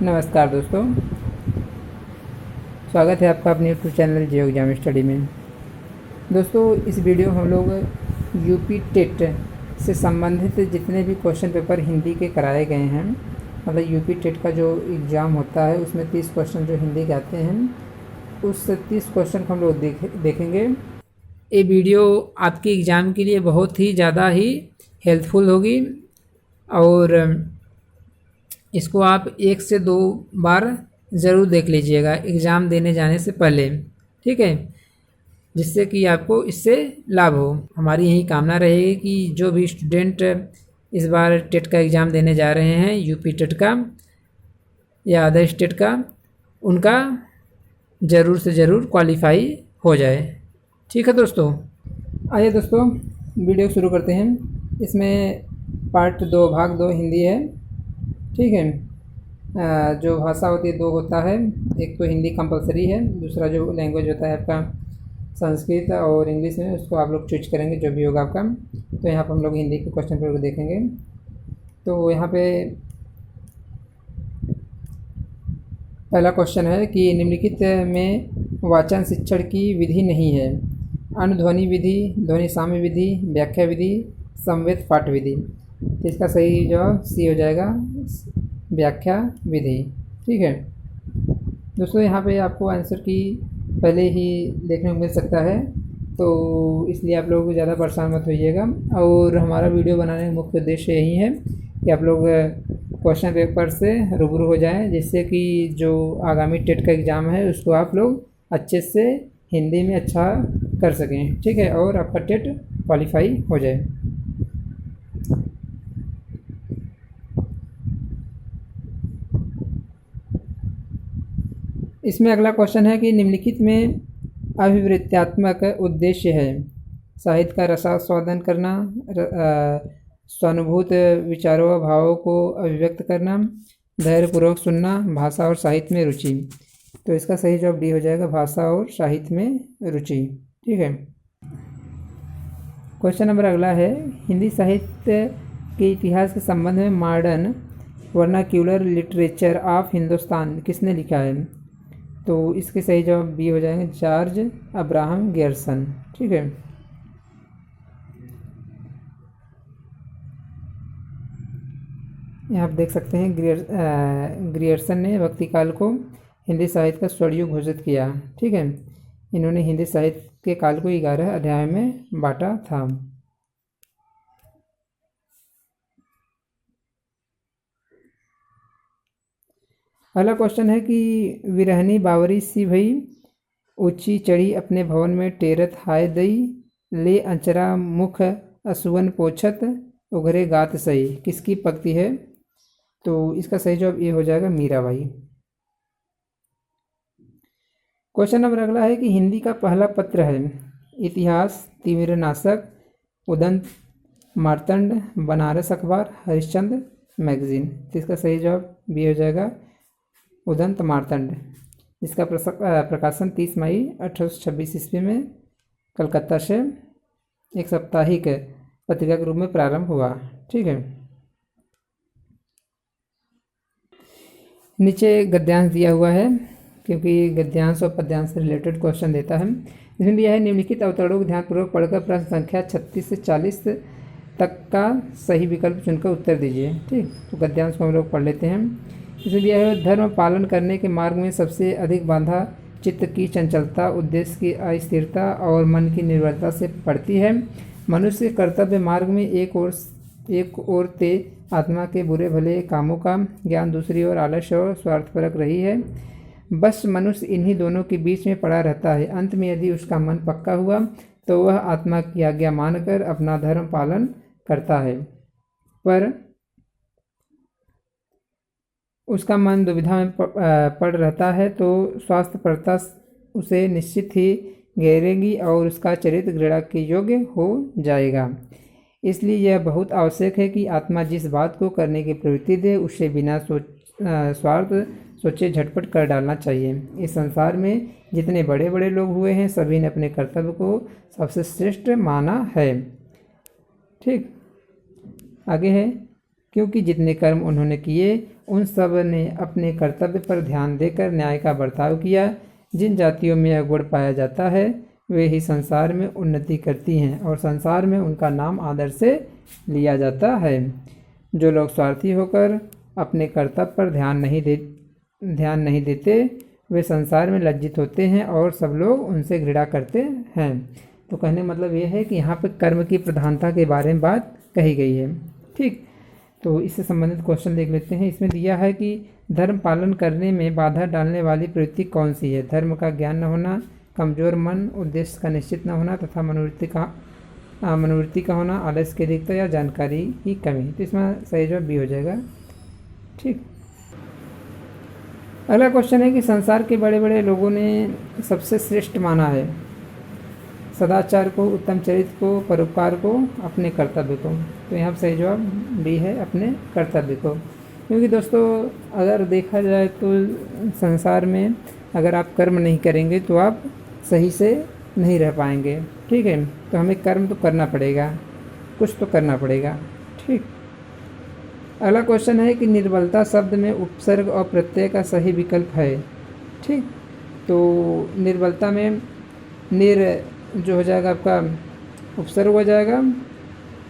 नमस्कार दोस्तों, स्वागत है आपका अपने यूट्यूब चैनल जियो एग्जाम स्टडी में। दोस्तों, इस वीडियो हम लोग यूपी टेट से संबंधित जितने भी क्वेश्चन पेपर हिंदी के कराए गए हैं, मतलब यूपी टेट का जो एग्ज़ाम होता है उसमें 30 क्वेश्चन जो हिंदी के आते हैं, उस 30 क्वेश्चन को हम लोग देखेंगे। ये वीडियो आपके एग्ज़ाम के लिए बहुत ही ज़्यादा ही हेल्पफुल होगी और इसको आप 1 से 2 बार ज़रूर देख लीजिएगा एग्ज़ाम देने जाने से पहले, ठीक है, जिससे कि आपको इससे लाभ हो। हमारी यही कामना रहेगी कि जो भी स्टूडेंट इस बार टेट का एग्ज़ाम देने जा रहे हैं, यूपी टेट का या अदर स्टेट का, उनका ज़रूर से ज़रूर क्वालिफाई हो जाए। ठीक है दोस्तों, आइए दोस्तों वीडियो शुरू करते हैं। इसमें पार्ट 2 भाग 2 हिंदी है, ठीक है। जो भाषा होती है 2 होता है, एक तो हिंदी कंपलसरी है, दूसरा जो लैंग्वेज होता है आपका संस्कृत और इंग्लिश में, उसको आप लोग चूज करेंगे जो भी होगा आपका। तो यहाँ पर हम लोग हिंदी के क्वेश्चन पेपर को देखेंगे। तो यहाँ पे पहला क्वेश्चन है कि निम्नलिखित में वाचन शिक्षण की विधि नहीं है। अनुध्वनि विधि, ध्वनि साम्य विधि, व्याख्या विधि, समवेत पाठ विधि। इसका सही जवाब सी हो जाएगा, व्याख्या विधि। ठीक है दोस्तों, यहाँ पे आपको आंसर की पहले ही देखने को मिल सकता है, तो इसलिए आप लोग ज़्यादा परेशान मत होइएगा। और हमारा वीडियो बनाने का मुख्य उद्देश्य यही है कि आप लोग क्वेश्चन पेपर से रूबरू हो जाएं, जिससे कि जो आगामी टेट का एग्ज़ाम है उसको आप लोग अच्छे से हिंदी में अच्छा कर सकें, ठीक है, और आपका टेट क्वालिफाई हो जाए। इसमें अगला क्वेश्चन है कि निम्नलिखित में अभिवृत्त्यात्मक उद्देश्य है। साहित्य का रसास्वादन करना, स्वानुभूत विचारों व भावों को अभिव्यक्त करना, धैर्यपूर्वक सुनना, भाषा और साहित्य में रुचि। तो इसका सही जवाब डी हो जाएगा, भाषा और साहित्य में रुचि। ठीक है, क्वेश्चन नंबर अगला है, हिंदी साहित्य के इतिहास के संबंध में modern vernacular literature of Hindustan किसने लिखा है। तो इसके सही जवाब बी हो जाएंगे, जॉर्ज अब्राहम ग्रियर्सन। ठीक है, यहाँ आप देख सकते हैं ग्रियर्सन ने भक्ति काल को हिंदी साहित्य का स्वर्णयुग घोषित किया। ठीक है, इन्होंने हिंदी साहित्य के काल को 11 अध्याय में बांटा था। अगला क्वेश्चन है कि विरहनी बावरी सी भई, ऊंची चढ़ी अपने भवन में टेरत हाय दई, ले अंचरा मुख असुवन पोछत, उघरे गात सही। किसकी पंक्ति है। तो इसका सही जवाब ये हो जाएगा, मीराबाई। क्वेश्चन नंबर अगला है कि हिंदी का पहला पत्र है। इतिहास, तिमिरनाशक, उदंत, मार्तंड, बनारस अखबार, हरिश्चंद्र मैगजीन। तो इसका सही जवाब बी हो जाएगा, उदंत मार्तंड। इसका प्रकाशन 30 मई 1826 ईस्वी में कलकत्ता से एक साप्ताहिक पत्रिका के रूप में प्रारंभ हुआ। ठीक है, नीचे गद्यांश दिया हुआ है, क्योंकि गद्यांश और पद्यांश से रिलेटेड क्वेश्चन देता है। इसमें दिया है, निम्नलिखित अवतरणों को ध्यानपूर्वक पढ़कर प्रश्न संख्या 36 से 40 तक का सही विकल्प चुनकर उत्तर दीजिए। ठीक, तो गद्यांश को हम लोग पढ़ लेते हैं। इसमें दिया है, धर्म पालन करने के मार्ग में सबसे अधिक बाधा चित्त की चंचलता, उद्देश्य की अस्थिरता और मन की निर्भरता से पड़ती है। मनुष्य के कर्तव्य मार्ग में एक ओर ते आत्मा के बुरे भले कामों का ज्ञान, दूसरी ओर आलस्य और स्वार्थपरक रही है। बस मनुष्य इन्हीं दोनों के बीच में पड़ा रहता है। अंत में यदि उसका मन पक्का हुआ तो वह आत्मा की आज्ञा मानकर अपना धर्म पालन करता है, पर उसका मन दुविधा में पड़ रहता है तो स्वास्थ्यपरता उसे निश्चित ही घेरेगी और उसका चरित्र घृणा के योग्य हो जाएगा। इसलिए यह बहुत आवश्यक है कि आत्मा जिस बात को करने की प्रवृत्ति दे उसे बिना स्वार्थ सोचे झटपट कर डालना चाहिए। इस संसार में जितने बड़े बड़े लोग हुए हैं, सभी ने अपने कर्तव्य को सबसे श्रेष्ठ माना है। ठीक, आगे है, क्योंकि जितने कर्म उन्होंने किए उन सब ने अपने कर्तव्य पर ध्यान देकर न्याय का बर्ताव किया। जिन जातियों में यह गुण पाया जाता है वे ही संसार में उन्नति करती हैं और संसार में उनका नाम आदर से लिया जाता है। जो लोग स्वार्थी होकर अपने कर्तव्य पर ध्यान नहीं देते वे संसार में लज्जित होते हैं और सब लोग उनसे घृणा करते हैं। तो कहने मतलब ये है कि यहाँ पर कर्म की प्रधानता के बारे में बात कही गई है। ठीक, तो इससे संबंधित क्वेश्चन देख लेते हैं। इसमें दिया है कि धर्म पालन करने में बाधा डालने वाली प्रवृत्ति कौन सी है। धर्म का ज्ञान न होना, कमजोर मन, उद्देश्य का निश्चित न होना तथा मनोवृत्ति का होना, आलस्य की अधिकता या जानकारी की कमी। तो इसमें सही जवाब बी हो जाएगा। ठीक, अगला क्वेश्चन है कि संसार के बड़े बड़े लोगों ने सबसे श्रेष्ठ माना है सदाचार को, उत्तम चरित्र को, परोपकार को, अपने कर्तव्य को। तो यहाँ सही जवाब बी है, अपने कर्तव्य को। क्योंकि दोस्तों अगर देखा जाए तो संसार में अगर आप कर्म नहीं करेंगे तो आप सही से नहीं रह पाएंगे। ठीक है, तो हमें कर्म तो करना पड़ेगा, कुछ तो करना पड़ेगा। ठीक, अगला क्वेश्चन है कि निर्बलता शब्द में उपसर्ग और प्रत्यय का सही विकल्प है। ठीक, तो निर्बलता में जो हो जाएगा आपका उपसर्ग हो जाएगा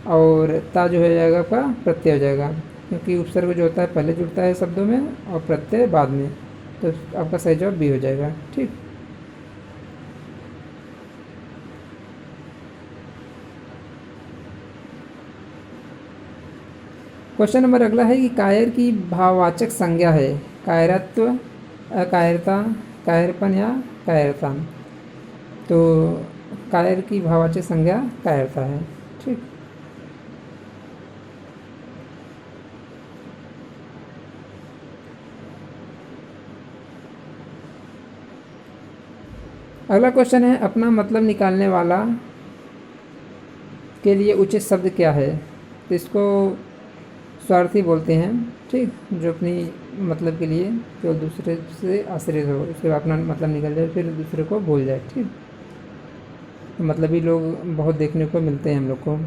और ता जो हो जाएगा आपका प्रत्यय हो जाएगा, क्योंकि उपसर्ग जो होता है पहले जुड़ता है शब्दों में और प्रत्यय बाद में। तो आपका सही जवाब बी हो जाएगा। ठीक, क्वेश्चन नंबर अगला है कि कायर की भाववाचक संज्ञा है कायरत्व, अकायरता, कायरपन या कायरता। तो कायर की भाववाचक संज्ञा कायरता है। ठीक, अगला क्वेश्चन है अपना मतलब निकालने वाला के लिए उचित शब्द क्या है। तो इसको स्वार्थी बोलते हैं। ठीक, जो अपनी मतलब के लिए जो दूसरे से आश्रित हो, उसके बाद अपना मतलब निकल जाए फिर दूसरे को भूल जाए। ठीक, तो मतलबी लोग बहुत देखने को मिलते हैं हम लोग को।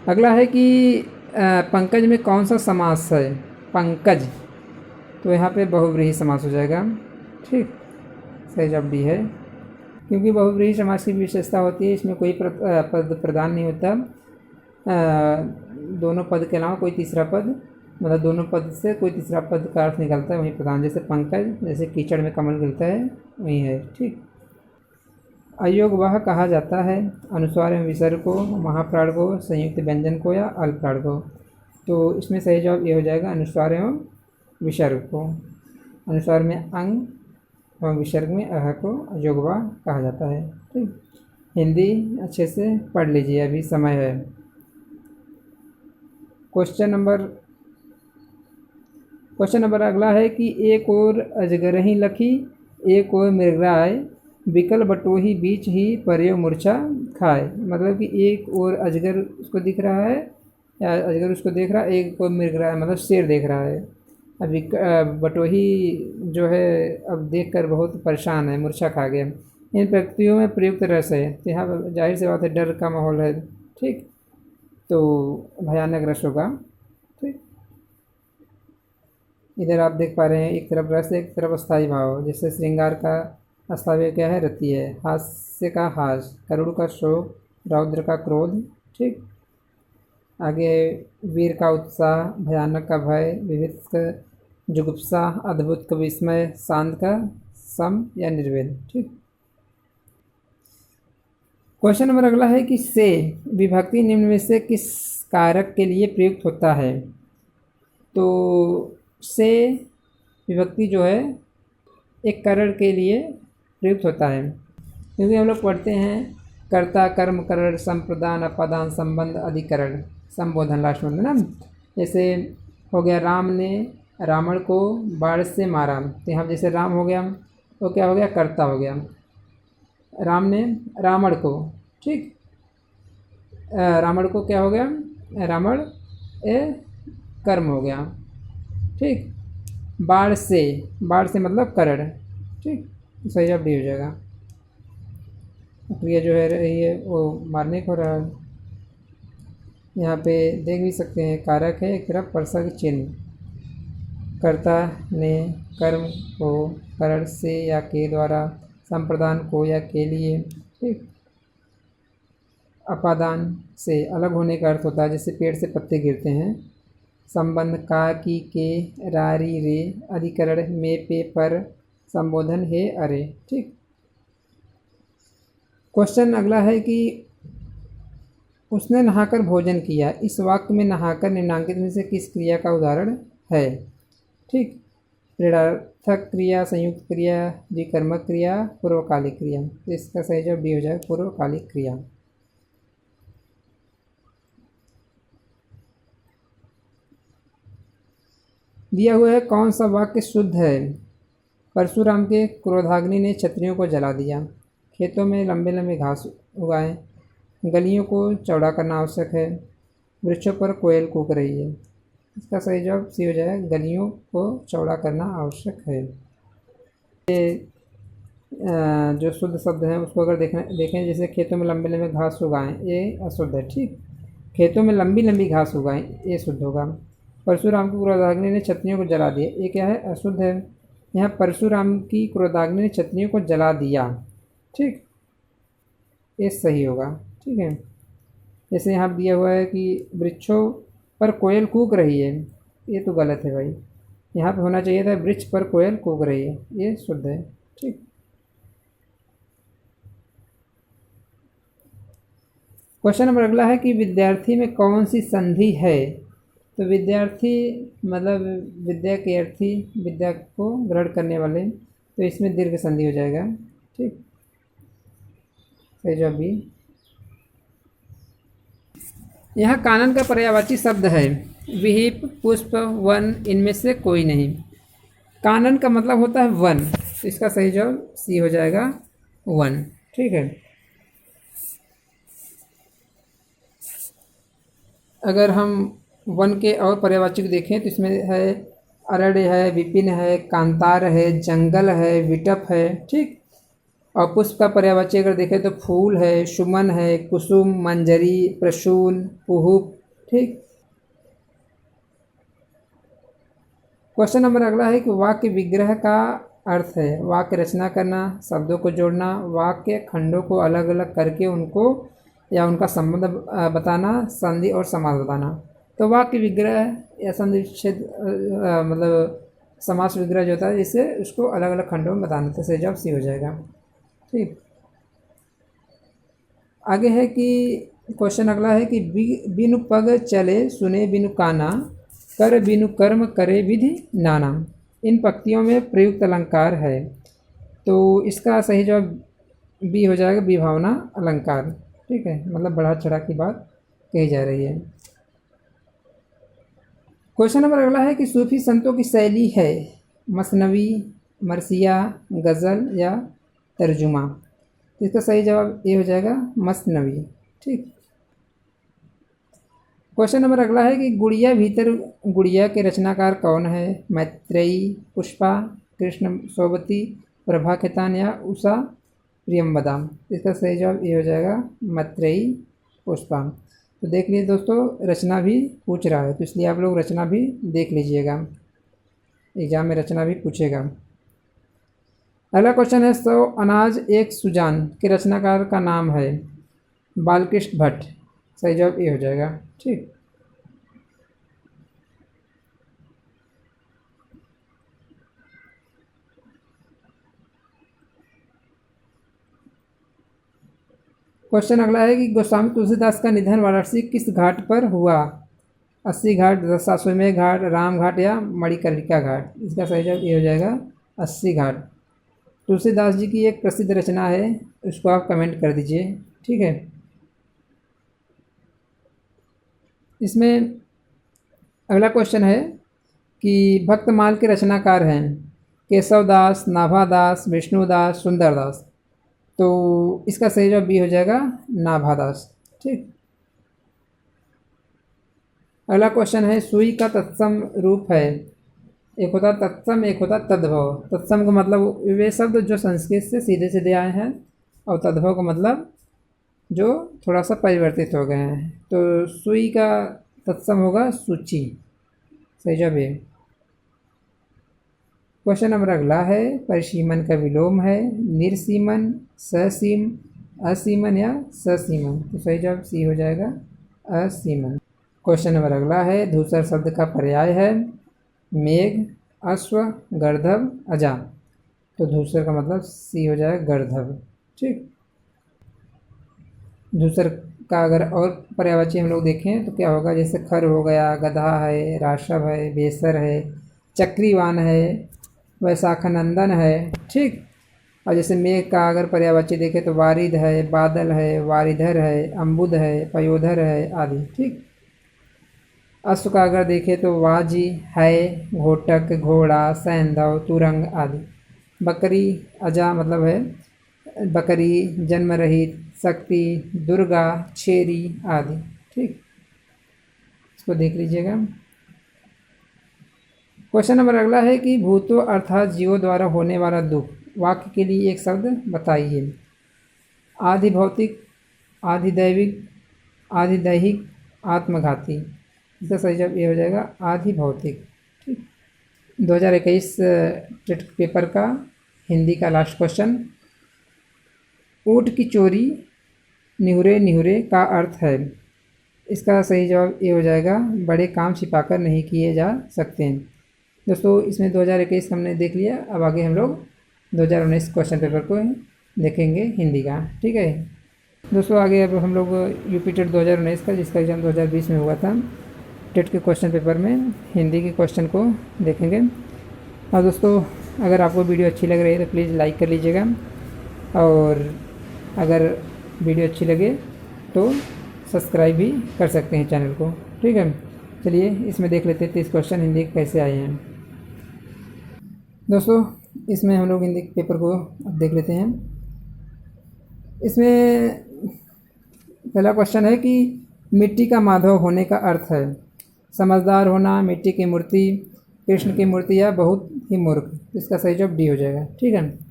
अगला है कि पंकज में कौन सा समास है। पंकज, तो यहाँ पे बहुव्रीहि समास हो जाएगा। ठीक, सही जवाब डी है, क्योंकि बहुव्रीहि समास की विशेषता होती है इसमें कोई पद प्रदान नहीं होता। दोनों पद के अलावा कोई तीसरा पद, मतलब दोनों पद से कोई तीसरा पद का अर्थ निकलता है वहीं प्रधान। जैसे पंकज, जैसे कीचड़ में कमल गिरता है वही है। ठीक, अयोग वह कहा जाता है अनुस्वार एवं विसर्ग को, महाप्राण को, संयुक्त व्यंजन को या अल्पप्राण को। तो इसमें सही जवाब ये हो जाएगा अनुस्वार एवं विसर्ग को। अनुस्वार में अंग एवं विसर्ग में अह को अयोगवा कहा जाता है। ठीक, हिंदी अच्छे से पढ़ लीजिए, अभी समय है। क्वेश्चन नंबर अगला है कि एक और अजगरही लखी, एक और मृगराय, विकल बटोही बीच ही पर्यो मूर्छा खाए। मतलब कि एक और अजगर उसको दिख रहा है या अजगर उसको देख रहा है, एक और मृगराय मतलब शेर देख रहा है। अभी बटोही जो है अब देखकर बहुत परेशान है, मूर्छा खा गया। इन प्रकृतियों में प्रयुक्त रस है, तो यहाँ जाहिर सी बात है डर का माहौल है। ठीक, तो भयानक रस होगा। ठीक, इधर आप देख पा रहे हैं एक तरफ रस, एक तरफ अस्थायी भाव। जैसे श्रृंगार का अस्थायी क्या है, रति है। हास्य का हास, करुण का शोक, रौद्र का क्रोध। ठीक, आगे वीर का उत्साह, भयानक का भय, विविध का जुगुप्सा, अद्भुत का विस्मय, शांत का सम या निर्वेद। ठीक, क्वेश्चन नंबर अगला है कि से विभक्ति निम्न में से किस कारक के लिए प्रयुक्त होता है। तो से विभक्ति जो है एक करण के लिए प्रयुक्त होता है, क्योंकि हम लोग पढ़ते हैं कर्ता, कर्म, करण, संप्रदान, अपादान, संबंध, अधिकरण, संबोधन लास्ट में ना। जैसे हो गया राम ने रावण को बाण से मारा, तो यहाँ जैसे राम हो गया तो क्या हो गया, कर्ता हो गया। राम ने रावण को, ठीक, रावण को क्या हो गया, रावण कर्म हो गया। ठीक, बाण से मतलब करण। ठीक, सही जवाब डी हो जाएगा। क्रिया जो है रही है वो मारने को रहा है। यहाँ पे देख भी सकते हैं, कारक है, एक तरफ परसक चिन्ह, कर्ता ने कर्म को करण से या के द्वारा, संप्रदान को या के लिए, ठीक। अपादान से अलग होने का अर्थ होता है, जैसे पेड़ से पत्ते गिरते हैं। संबंध का, की, के, रारी, रे, अधिकरण में, पे, पर, संबोधन है, अरे, ठीक। क्वेश्चन अगला है कि उसने नहाकर भोजन किया, इस वाक्य में नहाकर निम्नांकित में से किस क्रिया का उदाहरण है, ठीक। प्रेरणार्थक क्रिया, संयुक्त क्रिया, द्विकर्मक क्रिया, पूर्वकालिक क्रिया। तो इसका सही जवाब डी हो जाएगा, पूर्वकालिक क्रिया। दिया हुआ है कौन सा वाक्य शुद्ध है। परशुराम के क्रोधाग्नि ने क्षत्रियों को जला दिया। खेतों में लंबे लंबे घास उगाएं। गलियों को चौड़ा करना आवश्यक है। वृक्षों पर कोयल कूक रही है। इसका सही जवाब सी हो जाएगा, गलियों को चौड़ा करना आवश्यक है। ये जो शुद्ध शब्द है उसको अगर देखें जैसे खेतों में लंबे लंबे घास उगाएं, ये अशुद्ध है, ठीक। खेतों में लंबी लंबी घास उगाएं, ये शुद्ध होगा। परशुराम की क्रोधाग्नि ने क्षत्रियों को जला दिया, ये क्या है, अशुद्ध है। यहाँ परशुराम की क्रोधाग्नि ने क्षत्रियों को जला दिया, ठीक, ये सही होगा, ठीक है। जैसे यहाँ दिया हुआ है कि वृक्षों पर कोयल कूक रही है, ये तो गलत है भाई, यहाँ पे होना चाहिए था वृक्ष पर कोयल कूक रही है, ये शुद्ध है, ठीक। क्वेश्चन नंबर अगला है कि विद्यार्थी में कौन सी संधि है। तो विद्यार्थी मतलब विद्या के अर्थी, विद्या को ग्रहण करने वाले, तो इसमें दीर्घ संधि हो जाएगा, ठीक। सही जवाब भी। यहाँ कानन का पर्यायवाची शब्द है विहिप, पुष्प, वन, इनमें से कोई नहीं। कानन का मतलब होता है वन, तो इसका सही जवाब सी हो जाएगा, वन, ठीक है। अगर हम वन के और पर्यायवाची को देखें तो इसमें है अरण्य है, विपिन है, कांतार है, जंगल है, विटप है, ठीक। और पुष्प का पर्यायवाची अगर देखें तो फूल है, सुमन है, कुसुम, मंजरी, प्रसून, कुहुप, ठीक। क्वेश्चन नंबर अगला है कि वाक्य विग्रह का अर्थ है वाक्य रचना करना, शब्दों को जोड़ना, वाक्य खंडों को अलग अलग करके उनको या उनका संबंध बताना, संधि और समास बताना। तो वाक्य विग्रह या संधि विच्छेद मतलब समास विग्रह जो होता है, जिससे उसको अलग अलग खंडों में बताना, तो सही जवाब सी हो जाएगा, ठीक। आगे है कि क्वेश्चन अगला है कि बिनु पग चले सुने बिनु काना, कर बिनु कर्म करे विधि नाना। इन पंक्तियों में प्रयुक्त अलंकार है, तो इसका सही जवाब बी हो जाएगा, विभावना अलंकार, ठीक है, मतलब बढ़ा चढ़ा की बात कही जा रही है। क्वेश्चन नंबर अगला है कि सूफी संतों की शैली है मसनवी, मरसिया, गज़ल या तर्जुमा। इसका सही जवाब ये हो जाएगा, मसनवी, ठीक। क्वेश्चन नंबर अगला है कि गुड़िया भीतर गुड़िया के रचनाकार कौन है। मैत्रेयी, पुष्पा, कृष्ण सोबती, प्रभा खेतान या उषा प्रियम्बदा। इसका सही जवाब ये हो जाएगा, मैत्रेयी, पुष्पा। तो देख लीजिए दोस्तों, रचना भी पूछ रहा है, तो इसलिए आप लोग रचना भी देख लीजिएगा, एग्जाम में रचना भी पूछेगा। अगला क्वेश्चन है 100 अनाज एक सुजान के रचनाकार का नाम है। बालकृष्ण भट्ट। सही जवाब ये हो जाएगा, ठीक। क्वेश्चन अगला है कि गोस्वामी तुलसीदास का निधन वाराणसी किस घाट पर हुआ। 80 घाट, दशाश्वमेध घाट, राम घाट या मणिकर्णिका घाट। इसका सही जवाब ये हो जाएगा, 80 घाट। तुलसीदास जी की एक प्रसिद्ध रचना है, उसको आप कमेंट कर दीजिए, ठीक है। इसमें अगला क्वेश्चन है कि भक्तमाल के रचनाकार हैं केशवदास, नाभादास, विष्णुदास, सुंदरदास। तो इसका सही जवाब बी हो जाएगा, नाभादास, ठीक। अगला क्वेश्चन है सुई का तत्सम रूप है। एक होता तत्सम, एक होता तद्भव। तत्सम का मतलब वे शब्द जो संस्कृत से सीधे सीधे आए हैं, और तद्भव का मतलब जो थोड़ा सा परिवर्तित हो गए हैं। तो सुई का तत्सम होगा सूची। सही जवाब है। क्वेश्चन नंबर अगला है, परिसीमन का विलोम है निर्सीमन, ससीम, असीमन या ससीमन। तो सही जवाब सी हो जाएगा, असीमन। क्वेश्चन नंबर अगला है, धूसर शब्द का पर्याय है मेघ, अश्व, गर्दभ, अजा। तो धूसर का मतलब सी हो जाएगा गर्दभ। ठीक। धूसर का अगर और पर्यायवाची हम लोग देखें तो क्या होगा, जैसे खर हो गया, गधा है, राशव है, बेसर है, चक्रीवान है, वैशाखनंदन है। ठीक। और जैसे मेघ का अगर पर्यायवाची देखें तो वारिद है, बादल है, वारिधर है, अम्बुद है, पयोधर है आदि। ठीक। अश्व का अगर देखें तो वाजी है, घोटक, घोड़ा, सैंधव, तुरंग आदि। बकरी अजा मतलब है बकरी, जन्म रहित, शक्ति, दुर्गा, छेरी आदि। ठीक। इसको देख लीजिएगा। क्वेश्चन नंबर अगला है कि भूतों अर्थात जीवों द्वारा होने वाला दुख, वाक्य के लिए एक शब्द बताइए। आधि भौतिक, आधिदैविक, आधिदैहिक, आत्मघाती। इसका सही जवाब ये हो जाएगा आधि भौतिक। ठीक। 2021 टेट पेपर का हिंदी का लास्ट क्वेश्चन, ऊँट की चोरी निहुरे निहुरे का अर्थ है। इसका सही जवाब ये हो जाएगा, बड़े काम छिपाकर नहीं किए जा सकते हैं। दोस्तों इसमें 2021 हमने देख लिया, अब आगे हम लोग 2019 क्वेश्चन पेपर को देखेंगे हिंदी का। ठीक है दोस्तों, आगे अब हम लोग यूपी टेट 2019 का, जिसका एग्ज़ाम 2020 में हुआ था, टेट के क्वेश्चन पेपर में हिंदी के क्वेश्चन को देखेंगे। और दोस्तों अगर आपको वीडियो अच्छी लग रही है तो प्लीज़ लाइक कर लीजिएगा, और अगर वीडियो अच्छी लगे तो सब्सक्राइब भी कर सकते हैं चैनल को। ठीक है, चलिए इसमें देख लेते हैं 30 क्वेश्चन हिंदी कैसे आए हैं। दोस्तों इसमें हम लोग हिंदी पेपर को अब देख लेते हैं। इसमें पहला क्वेश्चन है कि मिट्टी का माधव होने का अर्थ है समझदार होना, मिट्टी की मूर्ति, कृष्ण की मूर्ति या बहुत ही मूर्ख। इसका सही जवाब डी हो जाएगा। ठीक है।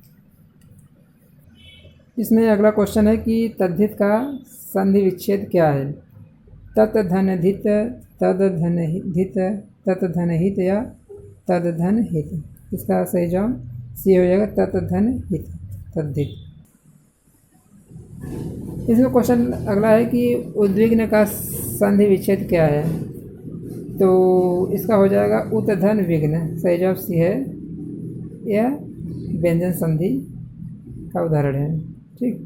इसमें अगला क्वेश्चन है कि तद्धित का संधि विच्छेद क्या है। तत्धनधित, तदधनहित, तत्धनहित या तदधनहित। इसका सही जवाब सी हो जाएगा, तत्धनहित, तद्धित। इसमें क्वेश्चन अगला है कि उद्विग्न का संधि विच्छेद क्या है। तो इसका हो जाएगा उत्धन विघ्न। सही जवाब सी है, यह व्यंजन संधि का उदाहरण है। ठीक।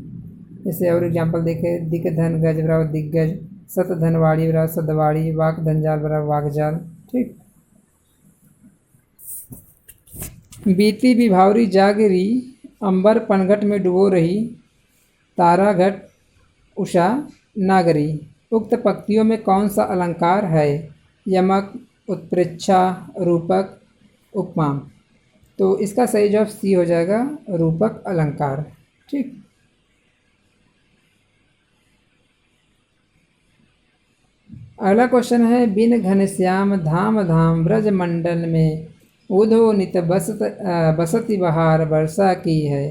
जैसे और एग्जाम्पल देखें, दिक धन गज बराबर दिग्गज, सत धन वाड़ी बराबर सदवाड़ी, वाक धनजाल बराबर वाकजाल। ठीक। बीती विभावरी जागरी, अंबर पनघट में डुबो रही, तारा घट उषा नागरी। उक्त पंक्तियों में कौन सा अलंकार है। यमक, उत्प्रेक्षा, रूपक, उपमा। तो इसका सही जवाब सी हो जाएगा, रूपक अलंकार। ठीक। अगला क्वेश्चन है, बिन घनश्याम धाम धाम ब्रज मंडल में उधो नित बसती बहार वर्षा की है।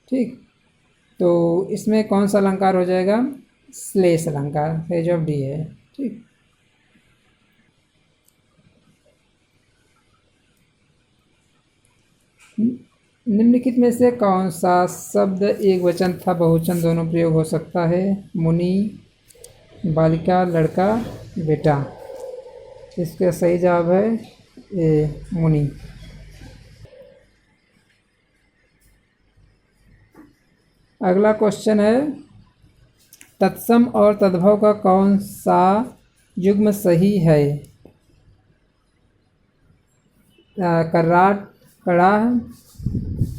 ठीक। तो इसमें कौन सा अलंकार हो जाएगा, श्लेष अलंकार। सही जवाब डी है। ठीक। निम्नलिखित में से कौन सा शब्द एक वचन था बहुवचन दोनों प्रयोग हो सकता है। मुनि, बालिका, लड़का, बेटा। इसका सही जवाब है ए, मुनि। अगला क्वेश्चन है, तत्सम और तद्भव का कौन सा युग्म सही है। कराट, कड़ाह,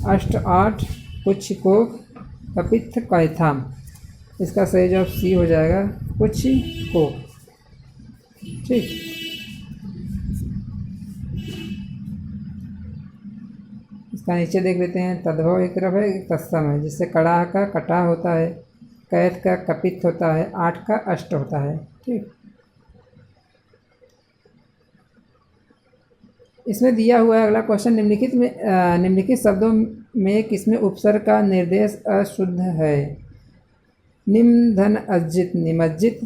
अष्ट आठ, कुछ को, कपित्थ, कैथा। इसका सही जवाब सी हो जाएगा, कुछ को। ठीक। इसका नीचे देख लेते हैं, तद्भव एक तरफ है, एक तत्सम है। जिससे कड़ाह का कटा होता है, कैथ का कपित्थ होता है, आठ का अष्ट होता है। ठीक। इसमें दिया हुआ है अगला क्वेश्चन, निम्नलिखित शब्दों में किसमें उपसर्ग का निर्देश अशुद्ध है। निम धन अज्जित निमज्जित,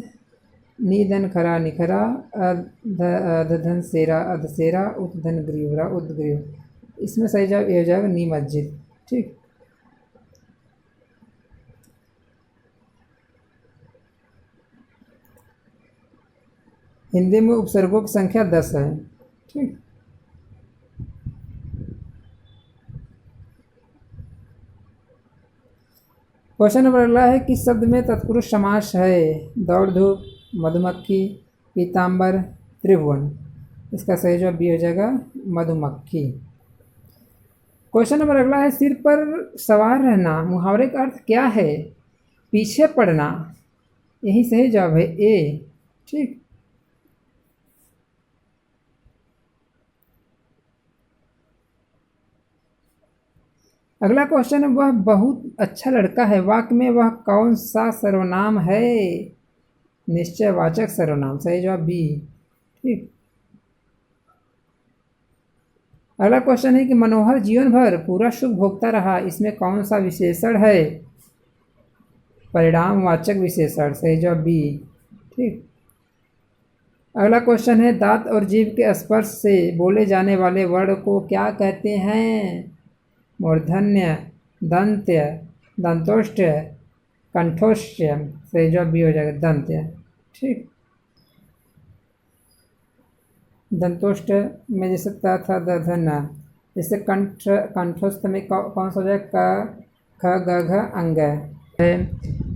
निधन खरा निखरा, अधधन सेरा अधसेरा, उतधन ग्रीवरा उद्ग्रीव। इसमें सही जवाब ये हो जाएगा निमज्जित। ठीक, हिंदी में उपसर्गों की संख्या 10 है। ठीक, क्वेश्चन नंबर अगला है कि शब्द में तत्पुरुष समास है। दौड़ धूप, मधुमक्खी, पीताम्बर, त्रिभुवन। इसका सही जवाब बी हो जाएगा मधुमक्खी। क्वेश्चन नंबर अगला है सिर पर सवार रहना मुहावरे का अर्थ क्या है? पीछे पड़ना। यही सही जवाब है ए। ठीक, अगला क्वेश्चन है वह बहुत अच्छा लड़का है वाक्य में वह कौन सा सर्वनाम है? निश्चयवाचक सर्वनाम। सही जवाब बी। ठीक, अगला क्वेश्चन है कि मनोहर जीवन भर पूरा सुख भोगता रहा। इसमें कौन सा विशेषण है? परिणामवाचक विशेषण। सही जवाब बी। ठीक, अगला क्वेश्चन है दांत और जीभ के स्पर्श से बोले जाने वाले वर्ण को क्या कहते हैं? मूर्धन्य, दंत्य, दंतोष्ठ्य, कंठोष्ठ्य। सही जवाब बी हो जाएगा दंत्य। ठीक, दंतोष्ठ में जैसे त था द ध न, जैसे कंठस्थ में कौन सा हो जाएगा? क ख ग घ अंग है।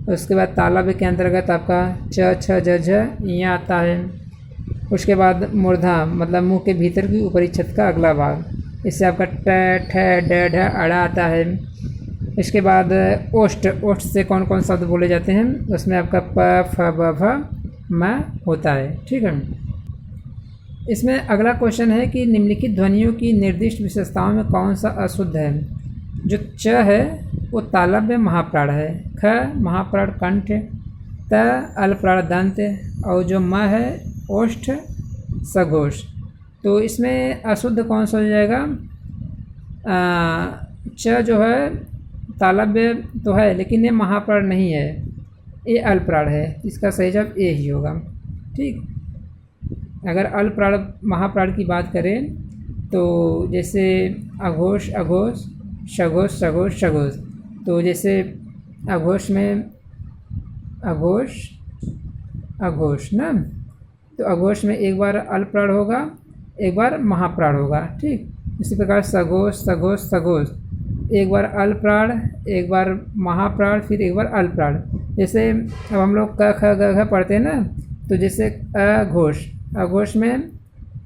उसके बाद तालब के अंतर्गत आपका च छ ज झ यहाँ आता है। उसके बाद मूर्धा मतलब मुंह के भीतर की ऊपरी छत का अगला भाग, इससे आपका ट ठ ड ढ अड़ा आता है। इसके बाद ओष्ठ, ओष्ठ से कौन कौन शब्द बोले जाते हैं? उसमें आपका प फ ब भ म होता है। ठीक है, इसमें अगला क्वेश्चन है कि निम्नलिखित ध्वनियों की निर्दिष्ट विशेषताओं में कौन सा अशुद्ध है? जो च है वो तालब में महाप्राण है, ख महाप्राण कंठ, त अल्पप्राण दंत, और जो म है ओष्ठ सघोष। तो इसमें अशुद्ध कौन सा हो जाएगा? च जो है तालव्य तो है लेकिन ये महाप्राण नहीं है, ये अल्पप्राण है। इसका सही जवाब ए ही होगा। ठीक, अगर अल्पप्राण महाप्राण की बात करें तो जैसे अघोष अघोष, सघोष सघोष सघोष। तो जैसे अघोष में अघोष अघोष ना, तो अघोष में एक बार अल्पप्राण होगा एक बार महाप्राण होगा। ठीक, इसी प्रकार सघोष सघोष सघोष, एक बार अल्पप्राण एक बार महाप्राण फिर एक बार अल्पप्राण। जैसे अब हम लोग क ख ग घ पढ़ते हैं ना, तो जैसे अघोष, अघोष में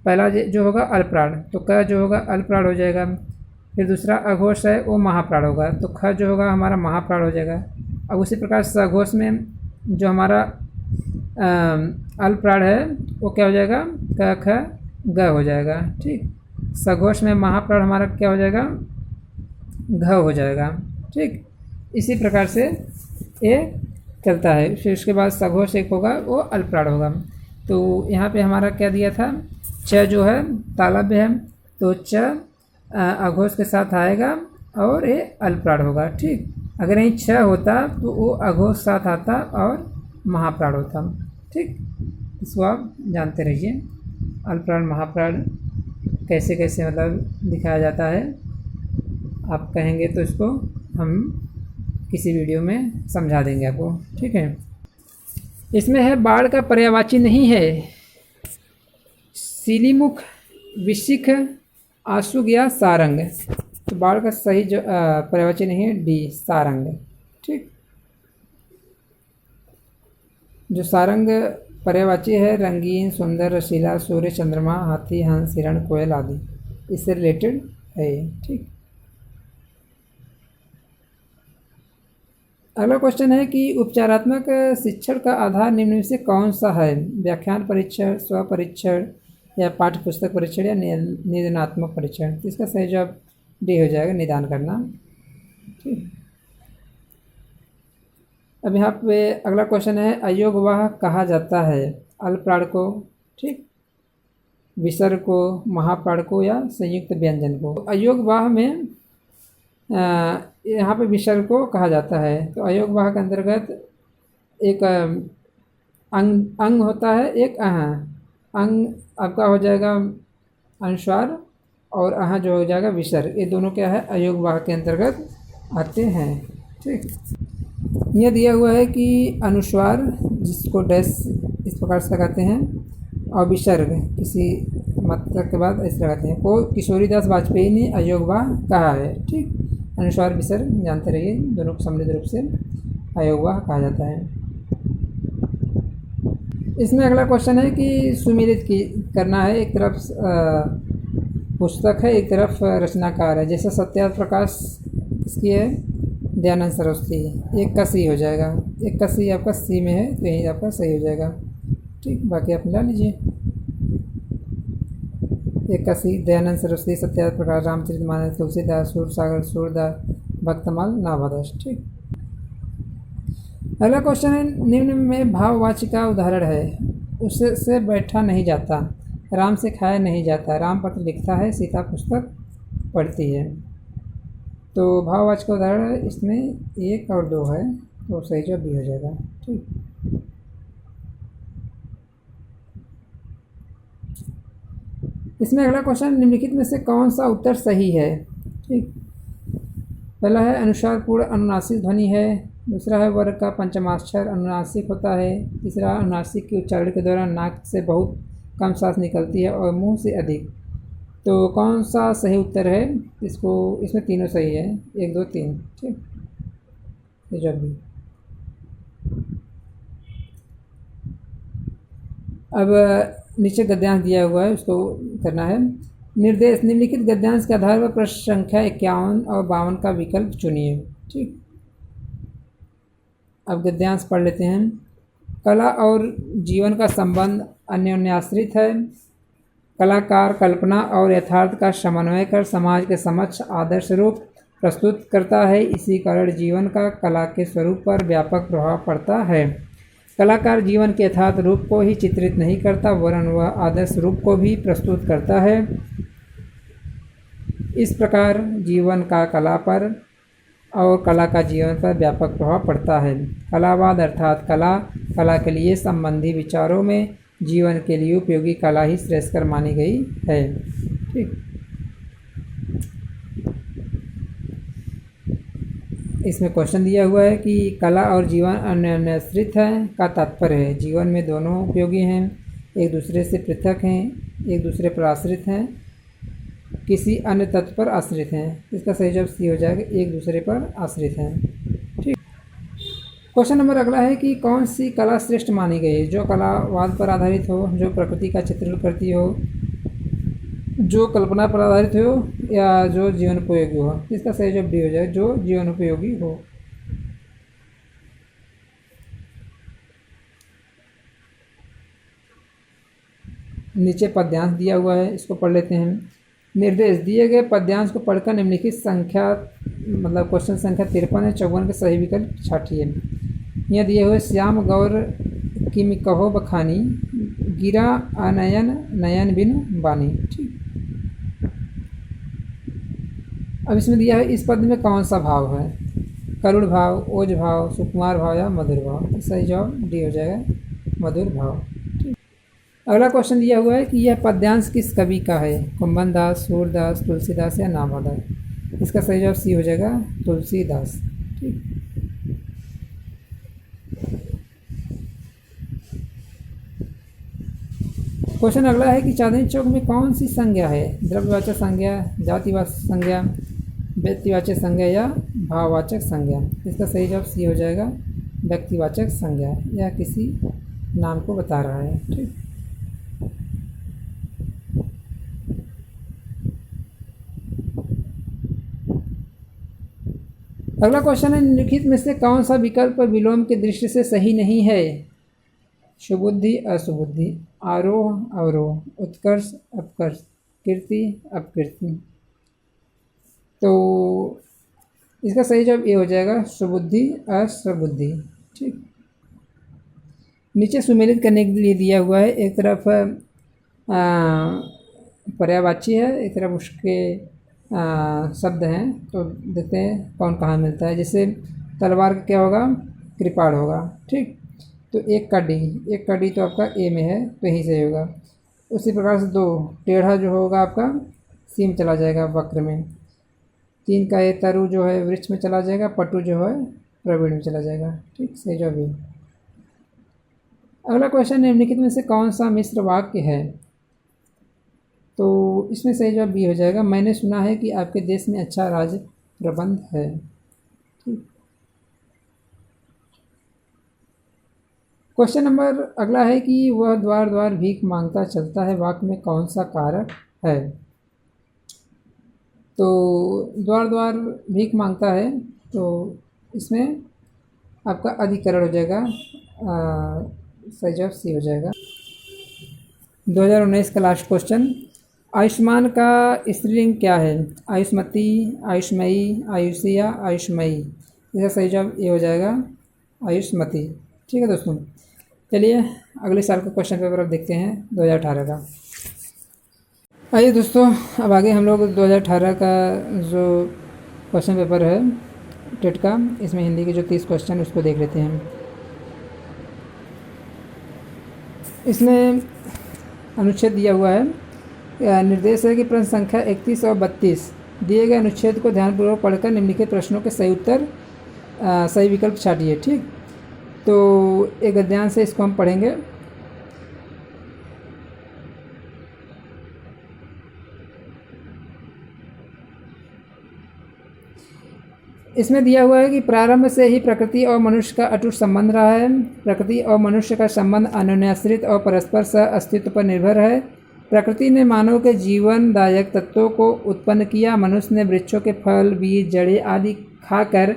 पहला जो होगा अल्पप्राण, तो क जो होगा अल्पप्राण हो जाएगा। फिर दूसरा अघोष है वो महाप्राण होगा, तो ख जो होगा हमारा महाप्राण हो जाएगा। अब उसी प्रकार सघोष में जो हमारा अल्पप्राण है वो क्या हो जाएगा? क ख ग हो जाएगा। ठीक, सघोष में महाप्राण हमारा क्या हो जाएगा? घ हो जाएगा। ठीक, इसी प्रकार से ये चलता है। फिर उसके बाद सघोष एक होगा वो अल्पप्राण होगा। तो यहाँ पे हमारा क्या दिया था? च जो है तालव्य है, तो च अघोष के साथ आएगा और ये अल्पप्राण होगा। ठीक, अगर यहीं छ होता तो वो अघोष साथ आता और महाप्राण होता। ठीक, इसको आप जानते रहिए अल्पप्राण महाप्राण कैसे कैसे मतलब दिखाया जाता है। आप कहेंगे तो इसको हम किसी वीडियो में समझा देंगे आपको। ठीक है, इसमें है बाढ़ का पर्यायवाची नहीं है। सीलीमुख, विशिख, आशुग या सारंग। तो बाढ़ का सही जो पर्यायवाची नहीं है डी सारंग। ठीक, जो सारंग पर्यायवाची है रंगीन, सुंदर, रसीला, सूर्य, चंद्रमा, हाथी, हंस, हिरण, कोयल आदि, इससे रिलेटेड है। ठीक, अगला क्वेश्चन है कि उपचारात्मक शिक्षण का आधार निम्न में से कौन सा है? व्याख्यान परीक्षण, स्व परीक्षण, या पाठ्य पुस्तक परीक्षण, या निदानात्मक परीक्षण। तो इसका सही जवाब डी हो जाएगा, निदान करना। ठीक, अब यहाँ पे अगला क्वेश्चन है अयोगवाह कहा जाता है अल्पप्राण को, ठीक, विसर्ग को, महाप्राण को, या संयुक्त व्यंजन को। अयोगवाह में यहाँ पे विसर्ग को कहा जाता है। तो अयोगवाह के अंतर्गत एक अंग अंग होता है, एक अंग आपका हो जाएगा अनुस्वार, और जो हो जाएगा विसर्ग। ये दोनों क्या है, अयोग वाह के अंतर्गत आते हैं। ठीक, यह दिया हुआ है कि अनुस्वार जिसको डैश इस प्रकार से लगाते हैं, और विसर्ग किसी मात्रा के बाद ऐसे लगाते हैं, को किशोरीदास वाजपेयी ने अयोग वाह कहा है। ठीक, अनुस्वार विसर्ग जानते रहिए, दोनों को सम्मिलित रूप से अयोग वाह कहा जाता है। इसमें अगला क्वेश्चन है कि सुमिलित की करना है, एक तरफ पुस्तक है, एक तरफ रचनाकार है। जैसे सत्यार्थ प्रकाश किसकी है, दयानंद सरस्वती, एक का सी हो जाएगा, एक का सी आपका सी में है तो यही आपका सही हो जाएगा। ठीक, बाकी आप मिला लीजिए। एक का सी दयानंद सरस्वती, सत्यार्थ प्रकाश, रामचरितमानस, तुलसीदास, सूरसागर, सूरदास, भक्तमाल, नाभादास। ठीक, अगला क्वेश्चन है, निम्न में भाववाची का उदाहरण है, उससे बैठा नहीं जाता, राम से खाया नहीं जाता, राम पत्र लिखता है, सीता पुस्तक पढ़ती है। तो भाववाची का उदाहरण है, इसमें 1 और 2 है, तो सही जवाब भी हो जाएगा। ठीक, इसमें अगला क्वेश्चन, निम्नलिखित में से कौन सा उत्तर सही है। ठीक, पहला है अनुस्वार पूर्ण अनुनासिक ध्वनि है, दूसरा है वर्ग का पंचमाक्षर अनुनासिक होता है, तीसरा अनुनासिक के उच्चारण के दौरान नाक से बहुत कम सांस निकलती है और मुंह से अधिक। तो कौन सा सही उत्तर है, इसमें तीनों सही है, 1 2 3। ठीक, जब भी अब नीचे गद्यांश दिया हुआ है, उसको करना है। निर्देश, निम्नलिखित गद्यांश के आधार पर प्रश्न संख्या 51 और 52 का विकल्प चुनिए। ठीक, अब गद्यांश पढ़ लेते हैं। कला और जीवन का संबंध अन्योन्याश्रित है, कलाकार कल्पना और यथार्थ का समन्वय कर समाज के समक्ष आदर्श रूप प्रस्तुत करता है, इसी कारण जीवन का कला के स्वरूप पर व्यापक प्रभाव पड़ता है। कलाकार जीवन के यथार्थ रूप को ही चित्रित नहीं करता, वरन वह आदर्श रूप को भी प्रस्तुत करता है। इस प्रकार जीवन का कला पर और कला का जीवन पर व्यापक प्रभाव पड़ता है। कलावाद अर्थात कला के लिए संबंधी विचारों में जीवन के लिए उपयोगी कला ही श्रेष्ठकर मानी गई है। ठीक, इसमें क्वेश्चन दिया हुआ है कि कला और जीवन अन्योन्याश्रित है का तात्पर्य है जीवन में दोनों उपयोगी हैं, एक दूसरे से पृथक हैं, एक दूसरे पर आश्रित हैं, किसी अन्य तत्व पर आश्रित हैं। इसका सही जवाब सी हो जाएगा, एक दूसरे पर आश्रित हैं। ठीक, क्वेश्चन नंबर अगला है कि कौन सी कला श्रेष्ठ मानी गई है, जो कलावाद पर आधारित हो, जो प्रकृति का चित्रण करती हो, जो कल्पना पर आधारित हो, या जो जीवन उपयोगी हो। इसका सही जवाब डी हो जाए, जो जीवन उपयोगी हो। नीचे पद्यांश दिया हुआ है, इसको पढ़ लेते हैं। निर्देश, दिए गए पद्यांश को पढ़कर निम्नलिखित संख्या मतलब क्वेश्चन संख्या 53 है, 54 के सही विकल्प छाटिए। यहाँ दिए हुए, श्याम गौर किम कहो बखानी, गिरा अनयन नयन बिन बानी। ठीक, अब इसमें दिया है, इस पद में कौन सा भाव है, करुण भाव, ओज भाव, सुकुमार भाव या मधुर भाव। सही जवाब डी हो जाएगा, मधुर भाव। ठीक, अगला क्वेश्चन दिया हुआ है कि यह पद्यांश किस कवि का है, कुंभन दास, सूरदास, तुलसीदास या नाभादास। इसका सही जवाब सी हो जाएगा, तुलसीदास। ठीक, क्वेश्चन अगला है कि चांदनी चौक में कौन सी संज्ञा है, द्रव्यवाचक संज्ञा, जातिवाचक संज्ञा, व्यक्तिवाचक संज्ञा या भाववाचक संज्ञा। इसका सही जवाब सी हो जाएगा, व्यक्तिवाचक संज्ञा, या किसी नाम को बता रहा है। ठीक, अगला क्वेश्चन है, निम्नलिखित में से कौन सा विकल्प विलोम की दृष्टि से सही नहीं है, सुबुद्धि असुबुद्धि, आरोह अवरोह, उत्कर्ष अपकर्ष, कीर्ति अपकीर्ति। तो इसका सही जवाब ये हो जाएगा, सुबुद्धि असुबुद्धि। ठीक, नीचे सुमेलित करने के लिए दिया हुआ है, एक तरफ पर्यायवाची है, एक तरफ उसके शब्द हैं, तो देखते हैं कौन कहाँ मिलता है। जैसे तलवार का क्या होगा, कृपाण होगा। ठीक, तो एक का डी, एक का डी तो आपका ए में है, तो यहीं से होगा। उसी प्रकार से 2 टेढ़ा जो होगा आपका सी में चला जाएगा वक्र में। 3 का ए तरु जो है वृक्ष में चला जाएगा, पटु जो है प्रवीण में चला जाएगा। ठीक, सही जवाब है। अगला क्वेश्चन, निम्नलिखित में से कौन सा मिश्र वाक्य है? तो इसमें सही जवाब बी हो जाएगा। मैंने सुना है कि आपके देश में अच्छा राज प्रबंध है। ठीक, क्वेश्चन नंबर अगला है कि वह द्वार द्वार भीख मांगता चलता है, वाक्य में कौन सा कारक है? तो द्वार द्वार भीख मांगता है, तो इसमें आपका अधिकरण हो जाएगा, सही जवाब सी हो जाएगा। 2019 का लास्ट क्वेश्चन, आयुष्मान का स्त्रीलिंग क्या है? आयुष्मती, आयुष्मयी, आयुषी या आयुष्मयी? इसका सही जवाब ये हो जाएगा आयुष्मती। ठीक है दोस्तों, चलिए अगले साल का क्वेश्चन पेपर अब देखते हैं 2018 का। आइए दोस्तों, अब आगे हम लोग 2018 का जो क्वेश्चन पेपर है टेट का, इसमें हिंदी के जो 30 क्वेश्चन उसको देख लेते हैं। इसमें अनुच्छेद दिया हुआ है, निर्देश है कि प्रश्न संख्या 31 और 32 दिए गए अनुच्छेद को ध्यानपूर्वक पढ़कर निम्नलिखित प्रश्नों के सही उत्तर, सही विकल्प छाटिए। ठीक, तो एक गद्यांश से इसको हम पढ़ेंगे। इसमें दिया हुआ है कि प्रारंभ से ही प्रकृति और मनुष्य का अटूट संबंध रहा है। प्रकृति और मनुष्य का संबंध अन्योन्याश्रित और परस्पर सह अस्तित्व पर निर्भर है। प्रकृति ने मानव के जीवनदायक तत्वों को उत्पन्न किया। मनुष्य ने वृक्षों के फल, बीज, जड़ें आदि खाकर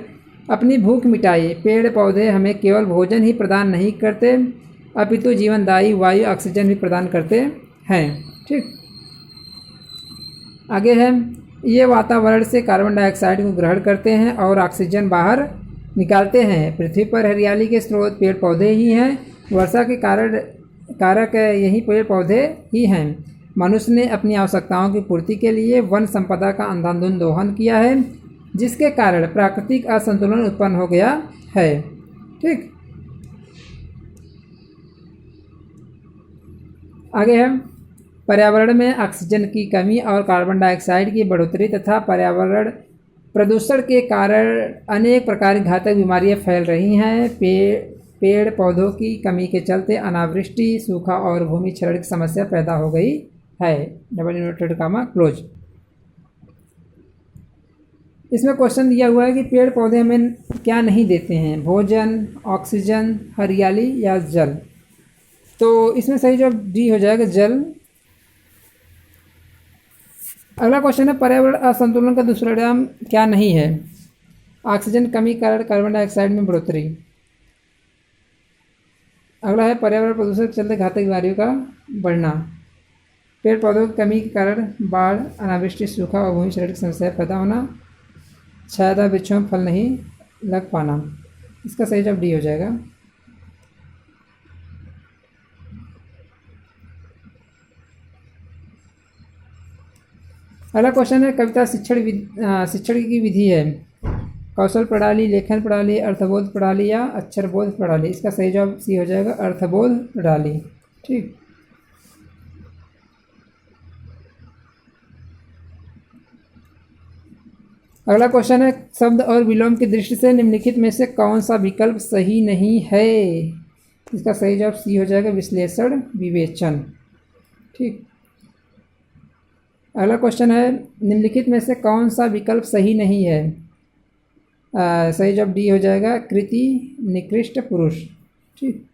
अपनी भूख मिटाई। पेड़ पौधे हमें केवल भोजन ही प्रदान नहीं करते, अपितु जीवनदायी वायु, ऑक्सीजन भी प्रदान करते हैं। ठीक, आगे है, ये वातावरण से कार्बन डाइऑक्साइड को ग्रहण करते हैं और ऑक्सीजन बाहर निकालते हैं। पृथ्वी पर हरियाली के स्रोत पेड़ पौधे ही हैं। वर्षा के कारक यही पेड़ पौधे ही हैं। मनुष्य ने अपनी आवश्यकताओं की पूर्ति के लिए वन संपदा का अंधाधुंध दोहन किया है, जिसके कारण प्राकृतिक असंतुलन उत्पन्न हो गया है। ठीक, आगे है, पर्यावरण में ऑक्सीजन की कमी और कार्बन डाइऑक्साइड की बढ़ोतरी तथा पर्यावरण प्रदूषण के कारण अनेक प्रकार की घातक बीमारियां फैल रही हैं। पेड़ पौधों की कमी के चलते अनावृष्टि, सूखा और भूमि क्षरण की समस्या पैदा हो गई है। Double inverted comma close. इसमें क्वेश्चन दिया हुआ है कि पेड़ पौधे हमें क्या नहीं देते हैं? भोजन, ऑक्सीजन, हरियाली या जल? तो इसमें सही जवाब डी हो जाएगा, जल। अगला क्वेश्चन है, पर्यावरण असंतुलन का दुष्परिणाम क्या नहीं है? ऑक्सीजन कमी कारण कार्बन डाइऑक्साइड में बढ़ोतरी। अगला है, पर्यावरण प्रदूषण के चलते घातक बीमारियों का बढ़ना। पेड़ पौधों की कमी के कारण बाढ़, अनावृष्टि, सूखा और भूमि क्षरण की समस्या पैदा होना। छायादार वृक्षों में फल नहीं लग पाना। इसका सही जवाब डी हो जाएगा। अगला क्वेश्चन है, कविता शिक्षण की विधि है। कौशल प्रणाली, लेखन प्रणाली, अर्थबोध प्रणाली या अक्षरबोध प्रणाली? इसका सही जवाब सी हो जाएगा, अर्थबोध प्रणाली। ठीक, अगला क्वेश्चन है, शब्द और विलोम की दृष्टि से निम्नलिखित में से कौन सा विकल्प सही नहीं है? इसका सही जवाब सी हो जाएगा, विश्लेषण विवेचन। ठीक, अगला क्वेश्चन है, निम्नलिखित में से कौन सा विकल्प सही नहीं है? सही जवाब डी हो जाएगा, कृति निकृष्ट पुरुष। ठीक,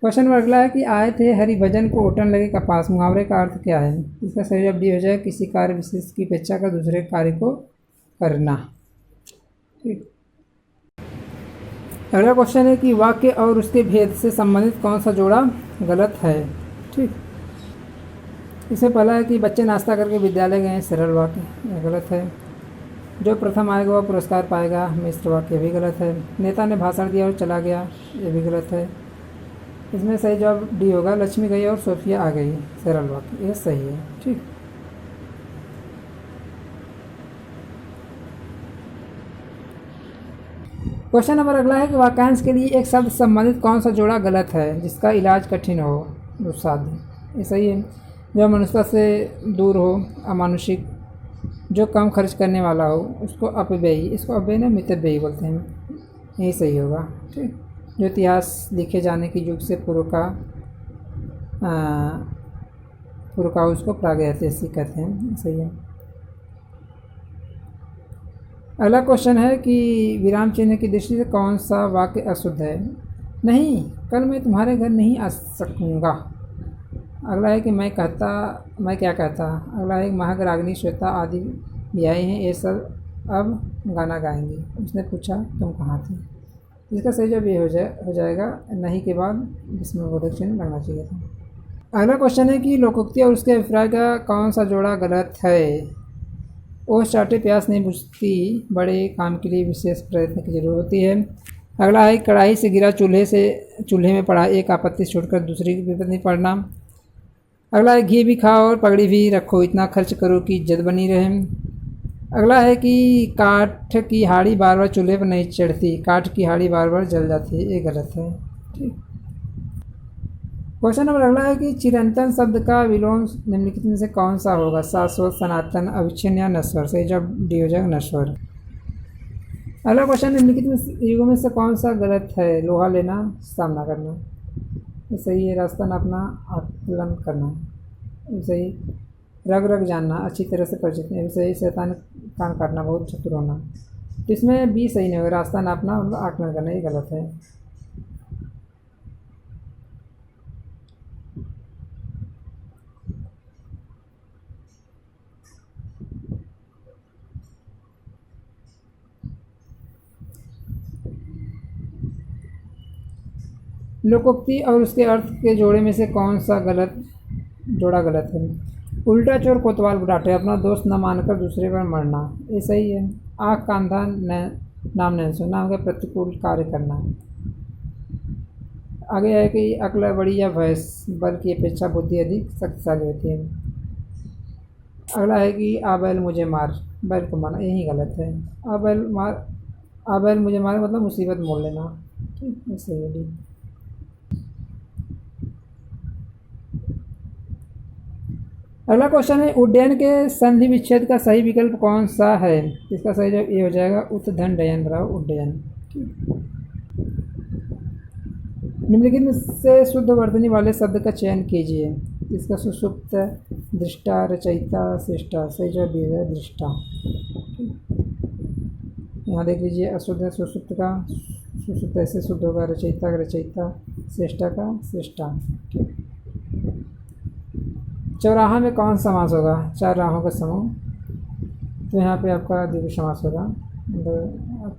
क्वेश्चन अगला है कि आए थे हरिभजन को ओटन लगे कपास, मुहावरे का अर्थ क्या है? इसका सही जवाब डी हो जाएगा, किसी कार्य विशेष की अपेक्षा कर दूसरे कार्य को करना। ठीक, अगला क्वेश्चन है कि वाक्य और उसके भेद से संबंधित कौन सा जोड़ा गलत है? ठीक, इसमें पहला है कि बच्चे नाश्ता करके विद्यालय गए, सरल वाक्य, यह गलत है। जो प्रथम आएगा वह पुरस्कार पाएगा, मिश्र वाक्य भी गलत है। नेता ने भाषण दिया और चला गया, ये भी गलत है। इसमें सही जवाब डी होगा, लक्ष्मी गई और सोफिया आ गई, सरल वाक्य, यह सही है। ठीक, क्वेश्चन नंबर अगला है कि वाक्यांश के लिए एक शब्द संबंधित कौन सा जोड़ा गलत है जिसका इलाज कठिन हो, दुस्साध्य। ये सही है। जो मनुष्यता से दूर हो, अमानुषिक, जो कम खर्च करने वाला हो उसको अपव्ययी, इसको अपव्ययी ना मितव्ययी बोलते हैं, यही सही होगा। ठीक। जो इतिहास लिखे जाने के युग से पूर्व का उसको प्रागैतिहासिक कहते हैं, सही है। अगला क्वेश्चन है कि विराम चिन्ह की दृष्टि से कौन सा वाक्य अशुद्ध है। नहीं, कल मैं तुम्हारे घर नहीं आ सकूँगा। अगला है कि मैं क्या कहता। अगला है महारागनी श्वेता आदि भी आए हैं, ये सब अब गाना गाएंगे। उसने पूछा तुम कहाँ थे। इसका सही जवाब ये हो जाएगा नहीं के बाद जिसमें बोधक चिन्ह लगना चाहिए था। अगला क्वेश्चन है कि लोकोक्ति और उसके अभिप्राय का कौन सा जोड़ा गलत है। ओस चाटे प्यास नहीं बुझती, बड़े काम के लिए विशेष प्रयत्न की जरूरत होती है। अगला है कढ़ाई से गिरा चूल्हे में पड़ा, एक आपत्ति छोड़कर दूसरी की विपत्ति नहीं पड़ना। अगला है घी भी खाओ और पगड़ी भी रखो, इतना खर्च करो कि इज्जत बनी रहे। अगला है कि काठ की हाड़ी बार बार चूल्हे पर नहीं चढ़ती, काठ की हाड़ी बार बार जल जाती है, ये गलत है। ठीक। क्वेश्चन नंबर अगला है कि चिरंतन शब्द का विलोम निम्नलिखित में से कौन सा होगा। शाश्वत, सनातन, अविच्छिन्न या नश्वर। सही जवाब डी हो जाएगा, नश्वर। अगला क्वेश्चन निम्नलिखित में युगों में से कौन सा गलत है। लोहा लेना, सामना करना, ये सही है। रास्ता नापना, आकलन करना, ये सही। रग रग जानना, अच्छी तरह से परिचित, ये सही। शैतान कान काटना, बहुत चतुर होना, तो इसमें बी सही नहीं होगा। रास्ता नापना मतलब आकलन करना, ये गलत है। लोकोक्ति और उसके अर्थ के जोड़े में से कौन सा जोड़ा गलत है। उल्टा चोर कोतवाल डांटे, अपना दोस्त न मानकर दूसरे पर मरना, ये सही है। आँख का अंधा नाम नहीं सुनना, उनका प्रतिकूल कार्य करना। आगे है कि अक्ल बड़ी या भैंस, बल की अपेक्षा बुद्धि अधिक शक्तिशाली होती है। अगला है कि आ बैल मुझे मार, बैल को मारना, यही गलत है। आ बैल मुझे मार मतलब मुसीबत मोल लेना। ठीक है, सही है। अगला क्वेश्चन है उड्डयन के संधि विच्छेद का सही विकल्प कौन सा है। इसका सही जवाब ये हो जाएगा उत्धन उड्डयन। निम्नलिखित में से शुद्ध वर्तनी वाले शब्द का चयन कीजिए। इसका सुषुप्त, दृष्टा, रचयिता, श्रेष्ठा। सही जवाब ये है दृष्टा। यहाँ देख लीजिए, अशुद्ध सुषुप्त का सुषुप्त ऐसे शुद्ध होगा, रचयिता का रचयिता, श्रेष्ठा का श्रेष्ठा। चौराहा में कौन समास होगा। चार राहों का समूह, तो यहाँ पे आपका द्विगु समास होगा,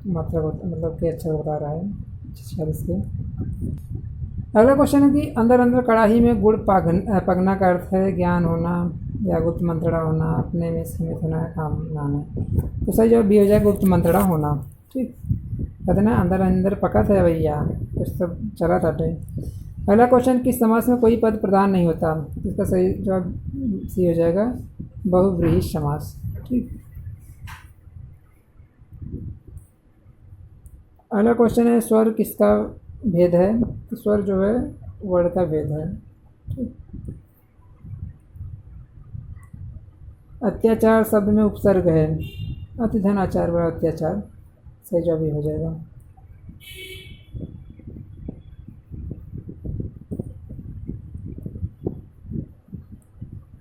मात्रा मतलब के अच्छा बता रहा है 46 के। अगला क्वेश्चन है कि अंदर कड़ाही में गुड़ पकना का अर्थ है ज्ञान होना या गुप्त मंत्रणा होना, अपने में सीमित होना है, काम ना होना। तो सही जवाब भी हो जाएगा गुप्त मंत्रणा होना। ठीक, कहते ना अंदर पका था भैया, कुछ सब चला था। अगला क्वेश्चन किस समास में कोई पद प्रधान नहीं होता। इसका सही जवाब सी हो जाएगा बहुव्रीहि समास। ठीक। अगला क्वेश्चन है स्वर किसका भेद है। तो स्वर जो है वर्ण का भेद है। ठीक। अत्याचार शब्द में उपसर्ग है, अतिधन आचार व अत्याचार। सही जवाब ही हो जाएगा।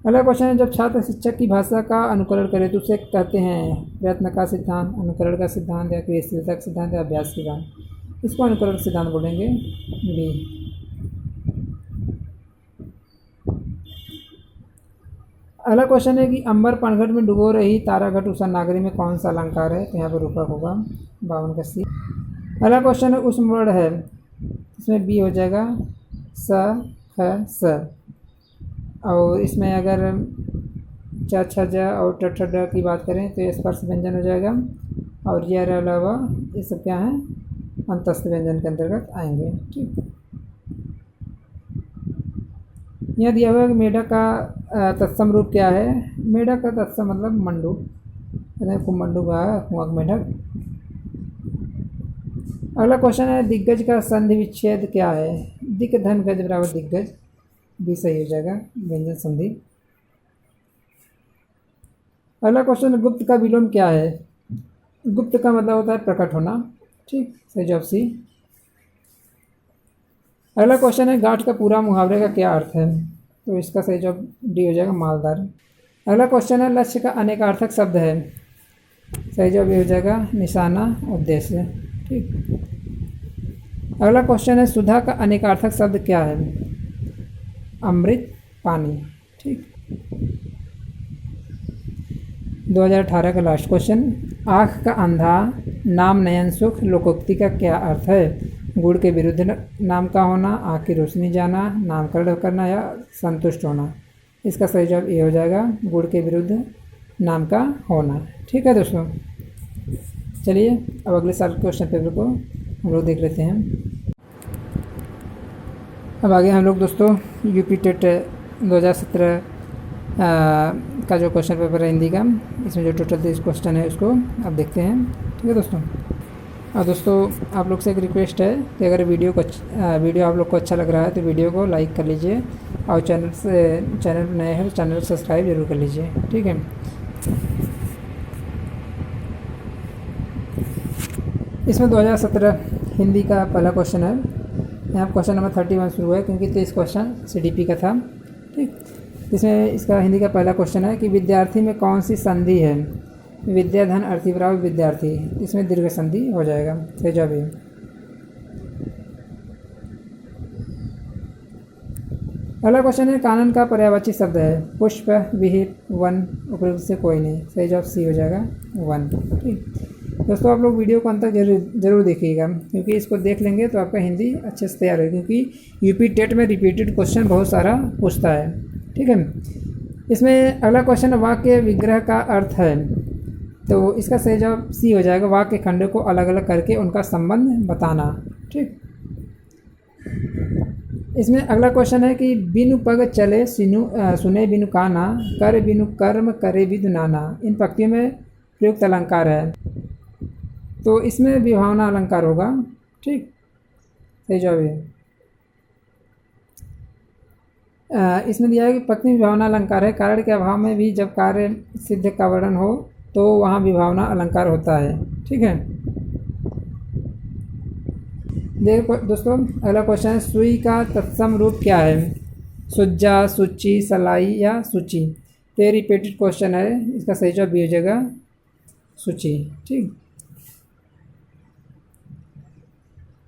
अगला क्वेश्चन है जब छात्र शिक्षक की भाषा का अनुकरण करे तो उसे कहते हैं प्रयत्न का सिद्धांत, अनुकरण का सिद्धांत या क्रियाशीलता का सिद्धांत या अभ्यास का सिद्धांत। इसको अनुकरण सिद्धांत बोलेंगे। बी। अगला क्वेश्चन है कि अंबर पनघट में डुबो रही ताराघट उषा नागरी में कौन सा अलंकार है। तो यहाँ पर रूपक होगा 52 का सी। अगला क्वेश्चन है उष्म वर्ण है, इसमें बी हो जाएगा स ख स। और इसमें अगर च छ ज और ट ठ ड की बात करें तो ये स्पर्श व्यंजन हो जाएगा। और ये अलावा ये सब क्या है अंतस्थ व्यंजन के अंतर्गत आएंगे। ठीक। यहाँ दिया हुआ है कि मेढक का तत्सम रूप क्या है। मेढक का तत्सम मतलब मंडू, कुमंडू का कुआक मेढक। अगला क्वेश्चन है दिग्गज का संधि विच्छेद क्या है? दिक धन गज बराबर दिग्गज, भी सही हो जाएगा व्यंजन संधि। अगला क्वेश्चन गुप्त का विलोम क्या है? गुप्त का मतलब होता है प्रकट होना, ठीक, सही जवाब सी। अगला क्वेश्चन है गांठ का पूरा मुहावरे का क्या अर्थ है? तो इसका सही जवाब डी हो जाएगा मालदार। अगला क्वेश्चन है लक्ष्य का अनेकार्थक शब्द है? सही जवाब ये हो जाएगा निशाना, उद्देश्य, ठीक। अगला क्वेश्चन है सुधा का अनेकार्थक शब्द क्या है? अमृत, पानी, ठीक। 2018 का लास्ट क्वेश्चन, आँख का अंधा नाम नयन सुख लोकोक्ति का क्या अर्थ है? गुड़ के विरुद्ध नाम का होना, आँख की रोशनी जाना, नामकरण करना या संतुष्ट होना। इसका सही जवाब ये हो जाएगा गुड़ के विरुद्ध नाम का होना, ठीक है दोस्तों। चलिए अब अगले साल क्वेश्चन पेपर को हम लोग देख लेते हैं। अब आगे हम लोग दोस्तों यूपी टेट 2017 का जो क्वेश्चन पेपर है हिंदी का, इसमें जो टोटल 30 क्वेश्चन है उसको अब देखते हैं, ठीक है दोस्तों। और दोस्तों आप लोग से एक रिक्वेस्ट है कि अगर वीडियो आप लोग को अच्छा लग रहा है तो वीडियो को लाइक कर लीजिए और चैनल नए हैं तो चैनल को सब्सक्राइब जरूर कर लीजिए, ठीक है। इसमें 2017 हिंदी का पहला क्वेश्चन है। यहाँ क्वेश्चन नंबर 31 शुरू है क्योंकि 23 क्वेश्चन CDP का था, ठीक। इसमें इसका हिंदी का पहला क्वेश्चन है कि विद्यार्थी में कौन सी संधि है? विद्या धन अर्थी बराबर विद्यार्थी, इसमें दीर्घ संधि हो जाएगा, सही जवाब है। अगला क्वेश्चन है कानन का पर्यायवाची शब्द है? पुष्प, विहिप, वन, उपयुक्त से कोई नहीं, सही जवाब सी हो जाएगा वन, ठीक। दोस्तों आप लोग वीडियो को अंत तक जरूर देखिएगा क्योंकि इसको देख लेंगे तो आपका हिंदी अच्छे से तैयार होगी, क्योंकि यूपी टेट में रिपीटेड क्वेश्चन बहुत सारा पूछता है, ठीक है। इसमें अगला क्वेश्चन वाक्य विग्रह का अर्थ है, तो इसका सही जवाब सी हो जाएगा वाक्य खंडों को अलग अलग करके उनका संबंध बताना, ठीक। इसमें अगला क्वेश्चन है कि बिनु पग चले सुने बिनु काना, कर बिनु कर्म करे बिनु नाना, इन पंक्तियों में प्रयुक्त अलंकार है, तो इसमें विभावना अलंकार होगा, ठीक, सही जवाब है। इसमें दिया है कि पत्नी विभावना अलंकार है, कारण के अभाव में भी जब कार्य सिद्ध का वर्णन हो तो वहाँ विभावना अलंकार होता है, ठीक है। देखो दोस्तों अगला क्वेश्चन है सुई का तत्सम रूप क्या है? सुज्जा, सुची, सलाई या सूची, तो ये रिपीटेड क्वेश्चन है, इसका सही जवाब भी हो जाएगा सूची, ठीक।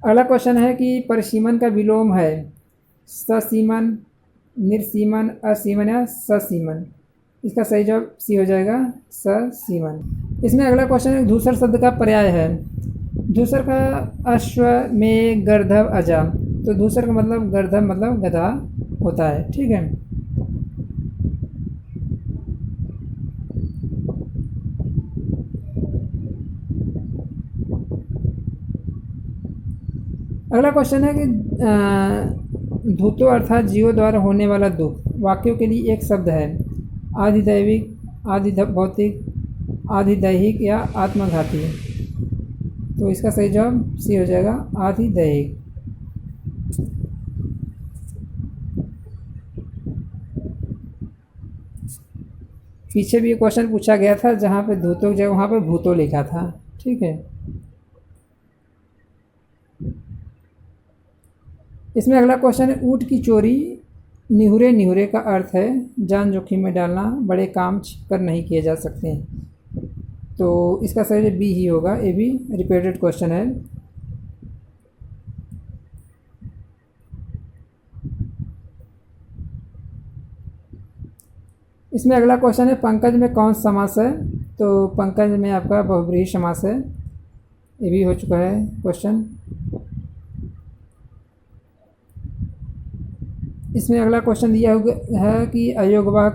अगला क्वेश्चन है कि परिसीमन का विलोम है? ससीमन, निर्सीमन, असीमन या ससीमन, इसका सही जवाब सी हो जाएगा ससीमन। इसमें अगला क्वेश्चन है धूसर शब्द का पर्याय है? धूसर का अश्व में गर्धव अजा, तो धूसर का मतलब गर्धव मतलब गधा होता है, ठीक है। अगला क्वेश्चन है कि धूतो अर्थात जीवों द्वारा होने वाला दुख वाक्यों के लिए एक शब्द है? आधिदैविक, आधिभौतिक, आधिदैहिक या आत्मघाती, तो इसका सही जवाब सी हो जाएगा आधिदैहिक। पीछे भी ये क्वेश्चन पूछा गया था जहाँ पे धूतों की जगह वहाँ पे भूतो लिखा था, ठीक है। इसमें अगला क्वेश्चन है ऊँट की चोरी निहुरे निहुरे का अर्थ है जान जोखिम में डालना, बड़े काम छिपकर नहीं किए जा सकते, तो इसका सही बी ही होगा, ये भी रिपीटेड क्वेश्चन है। इसमें अगला क्वेश्चन है पंकज में कौन सा समास है? तो पंकज में आपका बहुब्रीहि समास है, ये भी हो चुका है क्वेश्चन। इसमें अगला क्वेश्चन दिया है कि अयोगवाह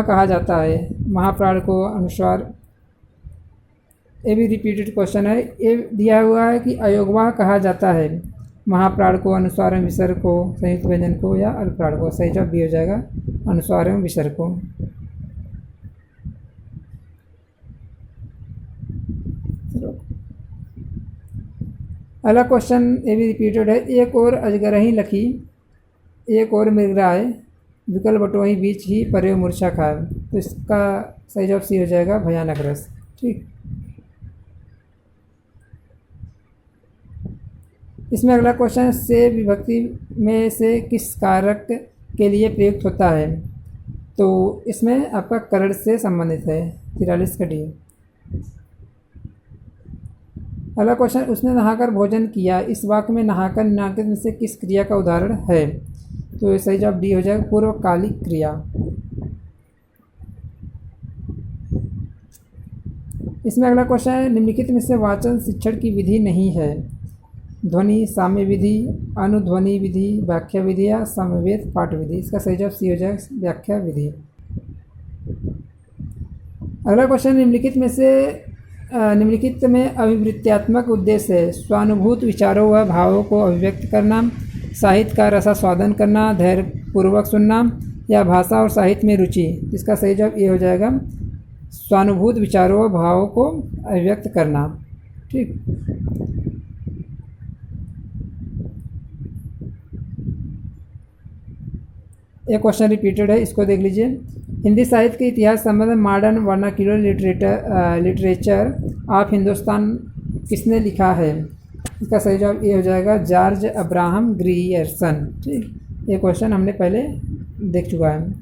कहा जाता है महाप्राण को अनुस्वार, ये भी रिपीटेड क्वेश्चन है। ये दिया हुआ है कि अयोगवाह कहा जाता है महाप्राण को, अनुस्वार एवं विसर्ग को, संयुक्त व्यंजन को या अल्पप्राण को, सही जवाब भी हो जाएगा अनुस्वार एवं विसर्ग को। अगला क्वेश्चन ये भी रिपीटेड है। एक और अजगरही लखी, एक और मृगराय, विकल बटोही बीच ही परे मूर्छा खाए। तो इसका सही जवाब सी हो जाएगा, भयानक रस। ठीक, इसमें अगला क्वेश्चन से विभक्ति में से किस कारक के लिए प्रयुक्त होता है। तो इसमें आपका करण से संबंधित है, 43 का डी। अगला क्वेश्चन, उसने नहाकर भोजन किया, इस वाक्य में नहाकर निम्नलिखित में से किस क्रिया का उदाहरण है। तो ये सही जवाब डी हो जाएगा, पूर्वकालिक क्रिया। इसमें अगला क्वेश्चन है, निम्नलिखित में से वाचन शिक्षण की विधि नहीं है। ध्वनि साम्य विधि, अनुध्वनि विधि, व्याख्या विधि या समवेत पाठ विधि। इसका सही जवाब सी हो जाएगा, व्याख्या विधि। अगला क्वेश्चन, निम्नलिखित में अभिवृत्त्यात्मक उद्देश्य है। स्वानुभूत विचारों व भावों को अभिव्यक्त करना, साहित्य का रसास्वादन करना, धैर्यपूर्वक सुनना या भाषा और साहित्य में रुचि। इसका सही जवाब ये हो जाएगा, स्वानुभूत विचारों व भावों को अभिव्यक्त करना। ठीक, एक क्वेश्चन रिपीटेड है, इसको देख लीजिए। हिंदी साहित्य के इतिहास संबंध modern vernacular literature of Hindustan किसने लिखा है। इसका सही जवाब ये हो जाएगा, जॉर्ज अब्राहम ग्रियर्सन। ठीक, ये क्वेश्चन हमने पहले देख चुका है।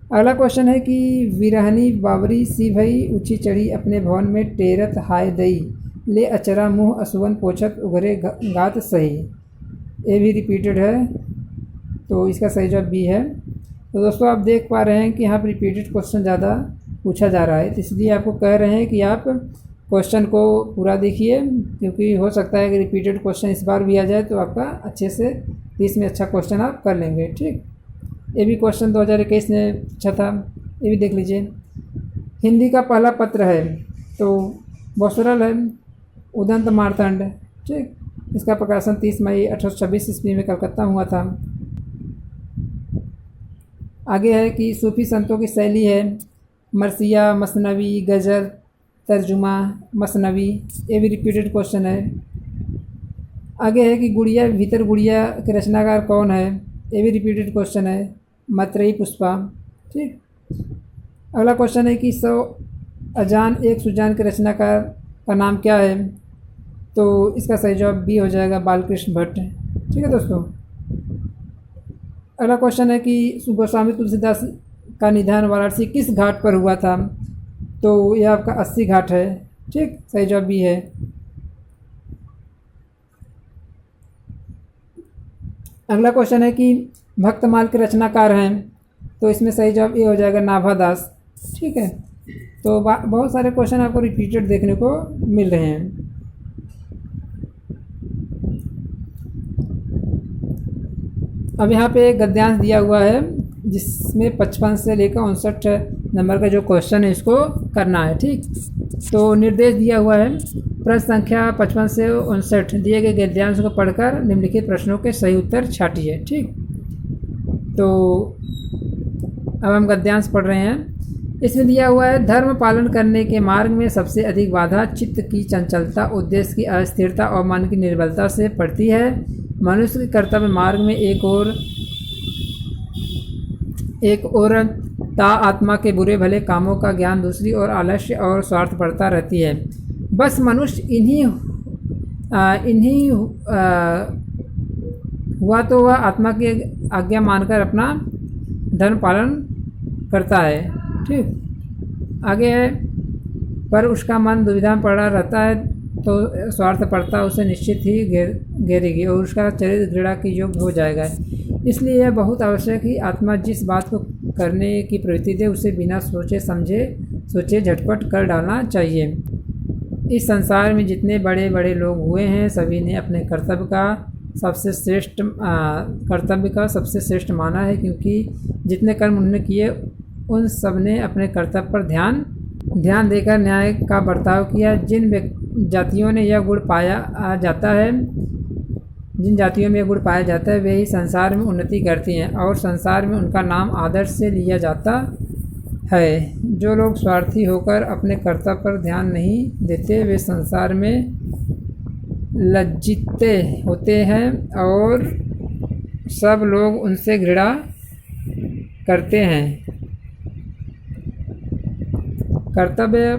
अगला क्वेश्चन है कि विरहनी बावरी सी भई ऊँची चढ़ी अपने भवन में टेरत हाय दई, ले अचरा मुँह असुवन पोछत उगरे गात सही। ये भी रिपीटेड है, तो इसका सही जवाब बी है। तो दोस्तों आप देख पा रहे हैं कि यहाँ पर रिपीटेड क्वेश्चन ज़्यादा पूछा जा रहा है, तो इसलिए आपको कह रहे हैं कि आप क्वेश्चन को पूरा देखिए, क्योंकि हो सकता है कि रिपीटेड क्वेश्चन इस बार भी आ जाए तो आपका अच्छे से 30 में अच्छा क्वेश्चन आप कर लेंगे। ठीक, ये भी क्वेश्चन 2021 में पूछा था, ये भी देख लीजिए। हिंदी का पहला पत्र है, तो बहुत सरल है, उदंत मार्तंड। ठीक, इसका प्रकाशन 30 मई 1826 ईस्वी में कलकत्ता हुआ था। आगे है कि सूफी संतों की शैली है, मरसिया, मसनवी, गज़ल, तर्जुमा, मसनवी। ये भी रिपीटेड क्वेश्चन है। आगे है कि गुड़िया भीतर गुड़िया के रचनाकार कौन है। ये भी रिपीटेड क्वेश्चन है, मैत्रेयी पुष्पा। ठीक, अगला क्वेश्चन है कि 100 अजान एक सुजान के रचनाकार का नाम क्या है। तो इसका सही जवाब बी हो जाएगा, बालकृष्ण भट्ट। ठीक है दोस्तों। अगला क्वेश्चन है कि गोस्वामी तुलसीदास का निधन वाराणसी किस घाट पर हुआ था। तो यह आपका 80 घाट है। ठीक, सही जवाब बी है। अगला क्वेश्चन है कि भक्तमाल के रचनाकार हैं, तो इसमें सही जवाब ये हो जाएगा, नाभादास। ठीक है, तो बहुत सारे क्वेश्चन आपको रिपीटेड देखने को मिल रहे हैं। अब यहाँ पे एक गद्यांश दिया हुआ है, जिसमें 55 से लेकर 59 नंबर का जो क्वेश्चन है इसको करना है। ठीक, तो निर्देश दिया हुआ है, प्रश्न संख्या 55 से 59 दिए गए गद्यांश को पढ़कर निम्नलिखित प्रश्नों के सही उत्तर छाटिए। ठीक, तो अब हम गद्यांश पढ़ रहे हैं। इसमें दिया हुआ है, धर्म पालन करने के मार्ग में सबसे अधिक बाधा चित्त की चंचलता, उद्देश्य की अस्थिरता और मन की निर्बलता से पड़ती है। मनुष्य के कर्तव्य मार्ग में एक और ता आत्मा के बुरे भले कामों का ज्ञान, दूसरी ओर आलस्य और स्वार्थपरता रहती है। बस मनुष्य इन्हीं हुआ तो वह आत्मा की आज्ञा मानकर अपना धर्म पालन करता है। ठीक, आगे है, पर उसका मन दुविधा में पड़ा रहता है तो स्वार्थपरता उसे निश्चित ही घेरेगी और उसका चरित्र घृणा की योग्य हो जाएगा। इसलिए यह बहुत आवश्यक है, आत्मा जिस बात को करने की प्रवृत्ति दे उसे बिना सोचे झटपट कर डालना चाहिए। इस संसार में जितने बड़े बड़े लोग हुए हैं, सभी ने अपने कर्तव्य का सबसे श्रेष्ठ माना है, क्योंकि जितने कर्म उन्होंने किए उन सब ने अपने कर्तव्य पर ध्यान देकर न्याय का बर्ताव किया। जिन जातियों में यह गुण पाया जाता है वे ही संसार में उन्नति करती हैं और संसार में उनका नाम आदर्श से लिया जाता है। जो लोग स्वार्थी होकर अपने कर्तव्य पर ध्यान नहीं देते, वे संसार में लज्जित होते हैं और सब लोग उनसे घृणा करते हैं। कर्तव्य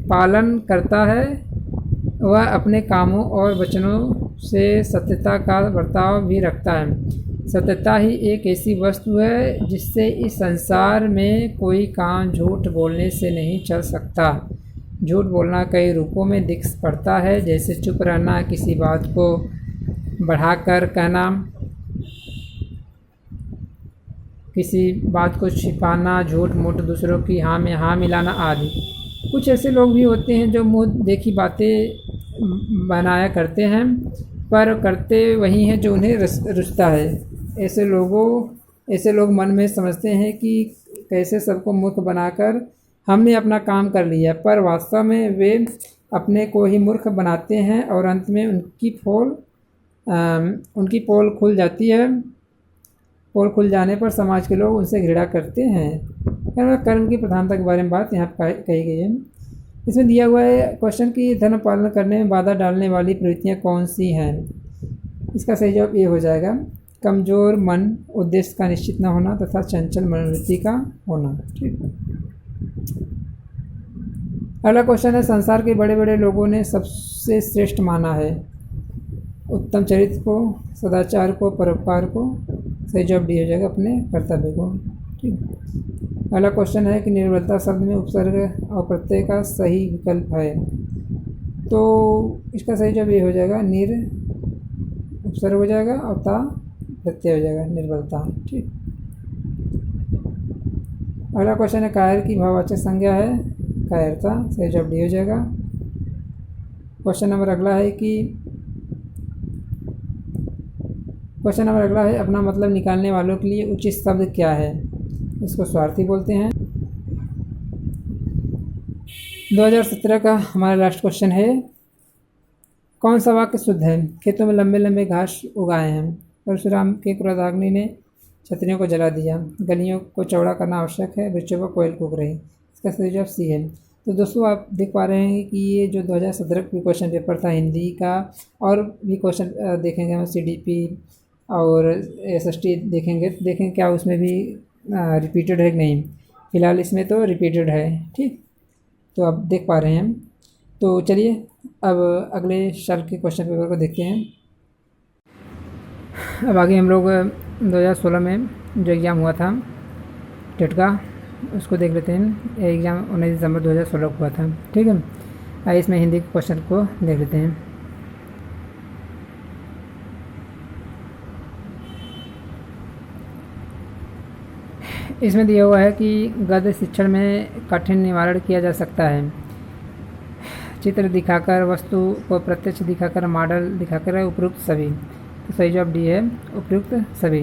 पालन करता है, वह अपने कामों और वचनों से सत्यता का बर्ताव भी रखता है। सत्यता ही एक ऐसी वस्तु है जिससे इस संसार में कोई काम झूठ बोलने से नहीं चल सकता। झूठ बोलना कई रूपों में दिख पड़ता है, जैसे चुप रहना, किसी बात को बढ़ाकर कहना, किसी बात को छिपाना, झूठ मूठ दूसरों की हाँ में हाँ मिलाना आदि। कुछ ऐसे लोग भी होते हैं जो मुँह देखी बातें बनाया करते हैं, पर करते वही हैं जो उन्हें रुचता है। ऐसे लोग मन में समझते हैं कि कैसे सबको मूर्ख बनाकर हमने अपना काम कर लिया, पर वास्तव में वे अपने को ही मूर्ख बनाते हैं और अंत में उनकी पोल खुल जाती है। पोल खुल जाने पर समाज के लोग उनसे घृणा करते हैं। कर्म की प्रधानता के बारे में बात यहाँ कही गई है। इसमें दिया हुआ है क्वेश्चन कि धर्म पालन करने में बाधा डालने वाली प्रवृत्तियाँ कौन सी हैं। इसका सही जवाब ये हो जाएगा, कमज़ोर मन, उद्देश्य का निश्चित न होना तथा चंचल मनोवृत्ति का होना। ठीक। अगला क्वेश्चन है, संसार के बड़े बड़े लोगों ने सबसे श्रेष्ठ माना है उत्तम चरित्र को, सदाचार को, परोपकार को। सही जवाब डी हो जाएगा, अपने कर्तव्य को। ठीक। अगला क्वेश्चन है कि निर्बलता शब्द में उपसर्ग और प्रत्यय का सही विकल्प है, तो इसका सही जवाब ये हो जाएगा, निर उपसर्ग हो जाएगा और ता प्रत्यय हो जाएगा, निर्बलता। ठीक। अगला क्वेश्चन है, कायर की भाववाचक संज्ञा है कायरता। सही जवाब डी हो जाएगा। क्वेश्चन नंबर अगला है अपना मतलब निकालने वालों के लिए उचित शब्द क्या है। इसको स्वार्थी बोलते हैं। 2017 का हमारा लास्ट क्वेश्चन है, कौन सा वाक्य शुद्ध है। खेतों में लंबे लंबे घास उगाए हैं, परशुराम के क्रोधाग्नि ने छतरियों को जला दिया, गलियों को चौड़ा करना आवश्यक है, वृक्षों पर कोयल कूक रही। इसका सही जवाब सी है। तो दोस्तों आप देख पा रहे हैं कि ये जो 2017 का क्वेश्चन पेपर था हिंदी का, और भी क्वेश्चन देखेंगे हम CDP और SST देखें क्या उसमें भी रिपीटेड है कि नहीं। फ़िलहाल इसमें तो रिपीटेड है। ठीक, तो आप देख पा रहे हैं। तो चलिए अब अगले साल के क्वेश्चन पेपर को देखते हैं। अब आगे हम लोग 2016 में जो एग्ज़ाम हुआ था टेट का, उसको देख लेते हैं। एग्ज़ाम 19 दिसंबर 2016 को हुआ था। ठीक है, आइए इसमें हिंदी के क्वेश्चन को देख लेते हैं। इसमें दिया हुआ है कि गद्य शिक्षण में कठिन निवारण किया जा सकता है चित्र दिखाकर, वस्तु को प्रत्यक्ष दिखाकर, मॉडल दिखाकर, उपयुक्त सभी। तो सही जवाब डी है, उपयुक्त सभी।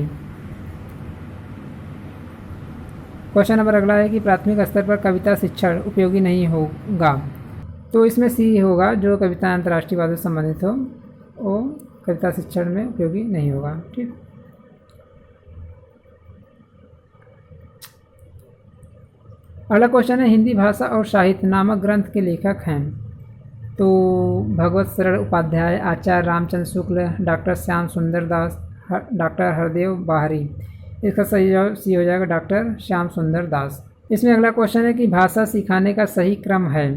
क्वेश्चन नंबर अगला है कि प्राथमिक स्तर पर कविता शिक्षण उपयोगी नहीं होगा। तो इसमें सी होगा, जो कविता अंतर्राष्ट्रीय वादों से संबंधित हो वो कविता शिक्षण में उपयोगी नहीं होगा। ठीक, अगला क्वेश्चन है, हिंदी भाषा और साहित्य नामक ग्रंथ के लेखक हैं। तो भगवत शरण उपाध्याय, आचार्य रामचंद्र शुक्ल, डॉक्टर श्याम सुंदर दास, डॉक्टर हरदेव बाहरी। इसका सही जवाब सी हो जाएगा, डॉक्टर श्याम सुंदर दास। इसमें अगला क्वेश्चन है कि भाषा सिखाने का सही क्रम है।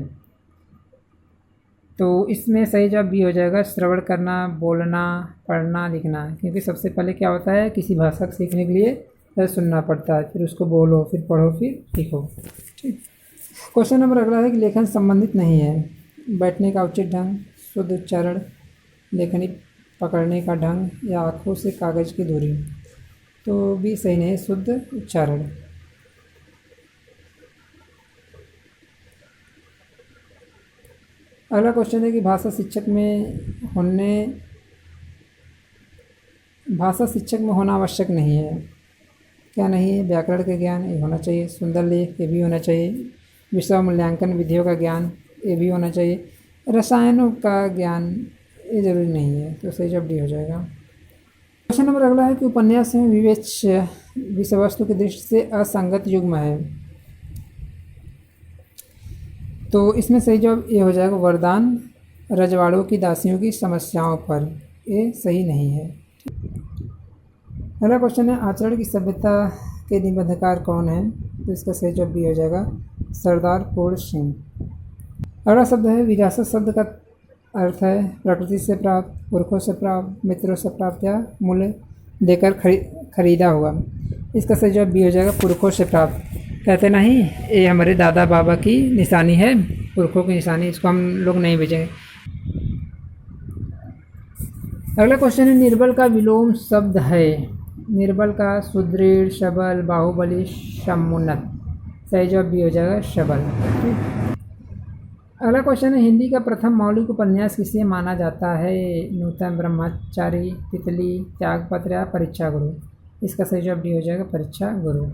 तो इसमें सही जवाब बी हो जाएगा, श्रवण करना, बोलना, पढ़ना, लिखना। क्योंकि सबसे पहले क्या होता है, किसी भाषा को सीखने के लिए पहले सुनना पड़ता है, फिर उसको बोलो, फिर पढ़ो, फिर लिखो। ठीक, क्वेश्चन नंबर अगला है कि लेखन संबंधित नहीं है। बैठने का उचित ढंग, शुद्ध उच्चारण, लेखनी पकड़ने का ढंग या आँखों से कागज़ की दूरी। तो भी सही नहीं है, शुद्ध उच्चारण। अगला क्वेश्चन है कि भाषा शिक्षक में होना आवश्यक नहीं है। क्या नहीं है, व्याकरण का ज्ञान ये होना चाहिए, सुंदर लेख ये भी होना चाहिए, विषय मूल्यांकन विधियों का ज्ञान ये भी होना चाहिए, रसायनों का ज्ञान ये जरूरी नहीं है। तो सही जवाब डी हो जाएगा। क्वेश्चन नंबर अगला है कि उपन्यास में विवेच्य विषय वस्तु की दृष्टि से असंगत युग्म है। तो इसमें सही जवाब ये हो जाएगा, वरदान रजवाड़ों की दासियों की समस्याओं पर, ये सही नहीं है। अगला क्वेश्चन है आचरण की सभ्यता के निबंधकार कौन है? तो इसका सही जवाब बी हो जाएगा, सरदार पूर्ण सिंह। अगला शब्द है विरासत। शब्द का अर्थ है प्रकृति से प्राप्त, पुरखों से प्राप्त, मित्रों से प्राप्त या मूल्य देकर खरीदा हुआ। इसका सही जवाब बी हो जाएगा, पुरखों से प्राप्त। कहते नहीं ये हमारे दादा बाबा की निशानी है, पुरखों की निशानी, इसको हम लोग नहीं बेचेंगे। अगला क्वेश्चन है निर्बल का विलोम शब्द है। निर्बल का सुदृढ़, सबल, बाहुबली, समुन्नत। सही जवाब बी हो जाएगा, सबल। अगला क्वेश्चन है हिंदी का प्रथम मौलिक उपन्यास किसे माना जाता है? नूतन, ब्रह्मचारी, तितली, त्यागपत्र या परीक्षा गुरु। इसका सही जवाब डी हो जाएगा, परीक्षा गुरु।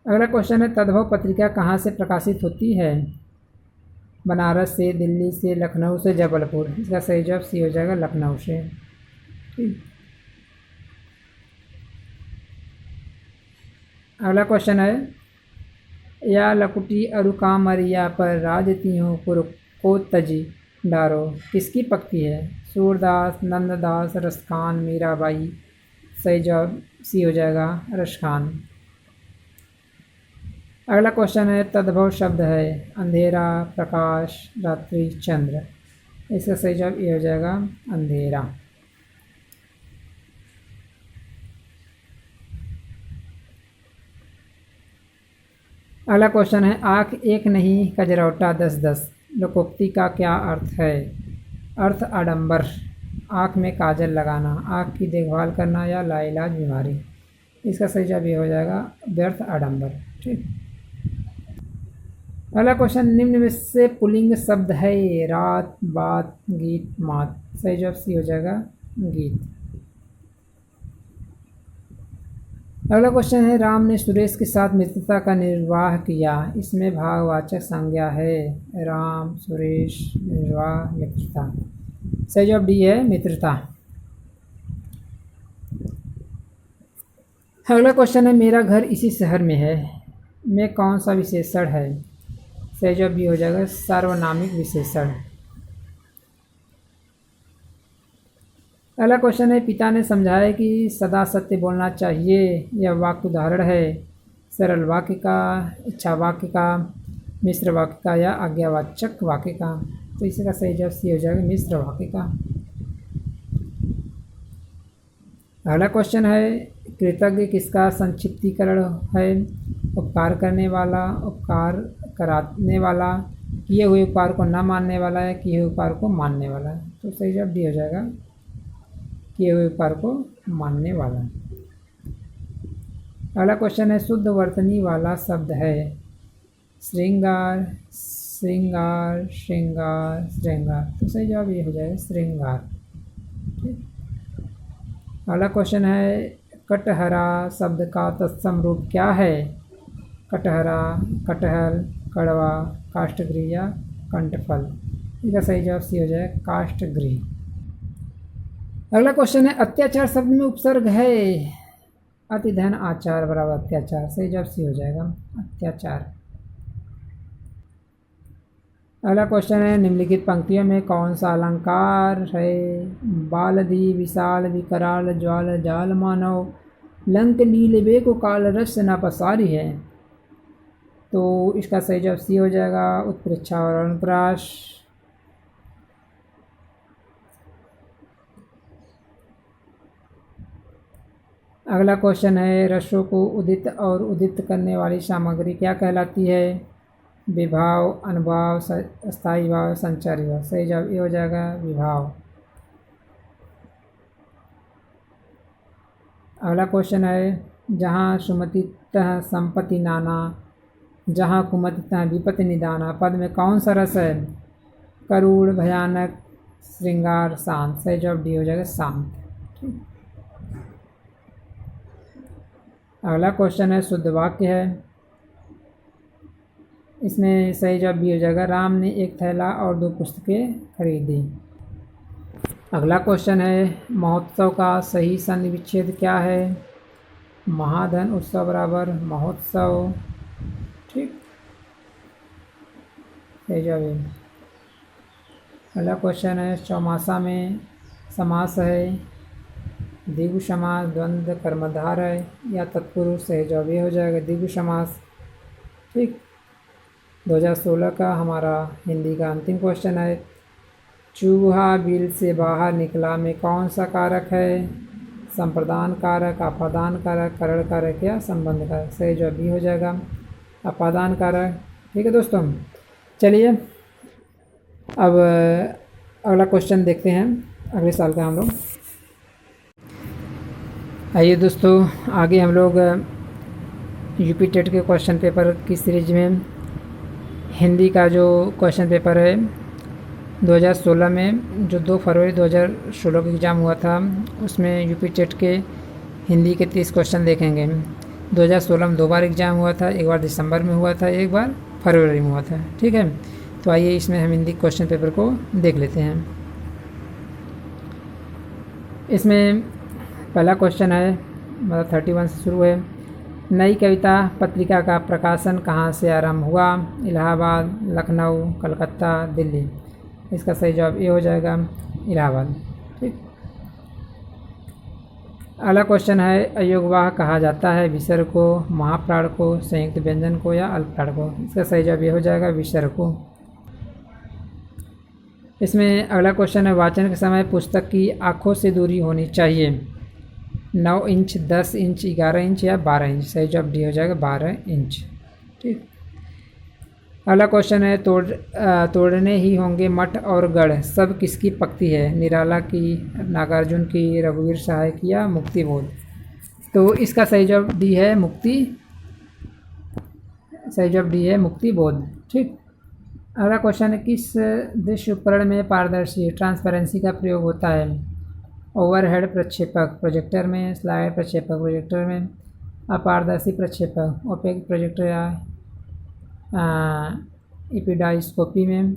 अगला क्वेश्चन है तद्भव पत्रिका कहाँ से प्रकाशित होती है? बनारस से, दिल्ली से, लखनऊ से, जबलपुर। इसका सही जवाब सी हो जाएगा, लखनऊ से। अगला क्वेश्चन है या लकुटी अरुकामरिया पर राजती हूँ को तजी डारो किसकी पक्ति है? सूरदास, नंददास, रसखान, मीराबाई। सही जवाब सी हो जाएगा, रसखान। अगला क्वेश्चन है तद्भव शब्द है अंधेरा, प्रकाश, रात्रि, चंद्र। इसका सही जवाब ये हो जाएगा, अंधेरा। अगला क्वेश्चन है आँख एक नहीं कजरौटा 10-10 लोकोक्ति का क्या अर्थ है? अर्थ आडंबर, आँख में काजल लगाना, आँख की देखभाल करना या लाइलाज बीमारी। इसका सही जवाब ये हो जाएगा, व्यर्थ आडंबर। ठीक। अगला क्वेश्चन निम्न में से पुल्लिंग शब्द है? रात, बात, गीत, मात। सही जवाब सी हो जाएगा, गीत। अगला क्वेश्चन है राम ने सुरेश के साथ मित्रता का निर्वाह किया। इसमें भाववाचक संज्ञा है राम, सुरेश, निर्वाह, मित्रता। सही जवाब डी है, मित्रता। अगला क्वेश्चन है मेरा घर इसी शहर में है, में कौन सा विशेषण है? सही जवाब बी हो जाएगा, सार्वनामिक विशेषण। अगला क्वेश्चन है पिता ने समझाया कि सदा सत्य बोलना चाहिए। यह वाक्य उदाहरण है सरल वाक्य का, इच्छा वाक्य का, मिश्र वाक्य का या आज्ञावाचक वाक्य का। तो इसका सही जवाब सी हो जाएगा, मिश्र वाक्य का। अगला क्वेश्चन है कृतज्ञ किसका संक्षिप्तीकरण है? उपकार करने वाला, उपकार कराने वाला, किए हुए उपकार को न मानने वाला है, किए हुए उपकार को मानने वाला है। तो सही जवाब डी हो जाएगा, किए हुए उपकार को मानने वाला। अगला क्वेश्चन है शुद्ध वर्तनी वाला शब्द है? श्रृंगार, श्रृंगार, श्रृंगार, श्रृंगार। तो सही जवाब ये हो जाएगा, श्रृंगार। अगला क्वेश्चन है कटहरा शब्द का तत्सम रूप क्या है? कटहरा, कटहल, कड़वा, काष्ठगृह या कंठफल। इसका सही जवाब सी हो जाएगा, काष्ठगृह। अगला क्वेश्चन है अत्याचार शब्द में उपसर्ग है? अति धन आचार बराबर अत्याचार। सही जवाब सी हो जाएगा, अत्याचार। अगला क्वेश्चन है निम्नलिखित पंक्तियों में कौन सा अलंकार है? बालधि, विशाल, विकराल, ज्वाल, जाल, मानव, लंक, नील, बेको, काल, रस न पसारी है। तो इसका सही जवाब सी हो जाएगा, उत्प्रेक्षा और अनुप्रास। अगला क्वेश्चन है रसों को उदित और उदित करने वाली सामग्री क्या कहलाती है? विभाव, अनुभाव, स्थायी भाव, संचारी भाव। सही जवाब ये हो जाएगा, विभाव। अगला क्वेश्चन है जहाँ सुमति तह संपत्ति नाना, जहाँ कुमति तह विपत्ति निदाना। पद में कौन सा रस है? करुण, भयानक, श्रृंगार, शांत। सही जवाब डी हो जाएगा, शांत। ठीक। अगला क्वेश्चन है शुद्ध वाक्य है, इसमें सही जवाब बी हो जाएगा, राम ने एक थैला और 2 पुस्तकें खरीदी। अगला क्वेश्चन है महोत्सव का सही सन्निविच्छेद क्या है? महाधन उत्सव बराबर महोत्सव। ठीक। सही जवाब ए। अगला क्वेश्चन है, चौमासा में समास है, द्विगु समास, द्वंद्व, कर्मधार है या तत्पुरुष। सही जवाब ये हो जाएगा द्विगु समास। ठीक, 2016 का हमारा हिंदी का अंतिम क्वेश्चन है, चूहा बिल से बाहर निकला में कौन सा कारक है। संप्रदान कारक, अपादान कारक, करण कारक या संबंध कारक। सही जवाब भी हो जाएगा अपादान कारक। ठीक है दोस्तों, चलिए अब अगला क्वेश्चन देखते हैं अगले साल का हम लोग। आइए दोस्तों, आगे हम लोग यूपी टेट के क्वेश्चन पेपर की सीरीज में हिंदी का जो क्वेश्चन पेपर है 2016 में, जो 2 फरवरी 2016 को एग्ज़ाम हुआ था, उसमें यूपी टेट के हिंदी के 30 क्वेश्चन देखेंगे। 2016 में 2 बार एग्ज़ाम हुआ था, एक बार दिसंबर में हुआ था, एक बार फरवरी में हुआ था। ठीक है, तो आइए इसमें हम हिंदी क्वेश्चन पेपर को देख लेते हैं। इसमें पहला क्वेश्चन है, मतलब 31 से शुरू है, नई कविता पत्रिका का प्रकाशन कहाँ से आरंभ हुआ। इलाहाबाद, लखनऊ, कलकत्ता, दिल्ली। इसका सही जवाब ये हो जाएगा इलाहाबाद। ठीक, अगला क्वेश्चन है, अयोगवाह कहा जाता है विसर्ग को, महाप्राण को, संयुक्त व्यंजन को या अल्पप्राण को। इसका सही जवाब ये हो जाएगा विसर्ग को। इसमें अगला क्वेश्चन है, वाचन के समय पुस्तक की आँखों से दूरी होनी चाहिए। 9 इंच, 10 इंच, 11 इंच या 12 इंच। सही जवाब डी हो जाएगा 12 इंच। ठीक, अगला क्वेश्चन है, तोड़ने ही होंगे मठ और गढ़, सब किसकी पक्ति है। निराला की, नागार्जुन की, रघुवीर सहाय की या मुक्तिबोध। तो इसका सही जवाब डी है सही जवाब डी है मुक्तिबोध। ठीक, अगला क्वेश्चन है, किस दृश्य उपकरण में पारदर्शी ट्रांसपेरेंसी का प्रयोग होता है। ओवरहेड प्रक्षेपक प्रोजेक्टर में, स्लाइड प्रक्षेपक प्रोजेक्टर में, अपारदर्शी प्रक्षेपक ओपेक प्रोजेक्टर या एपिडाइस्कोपी में,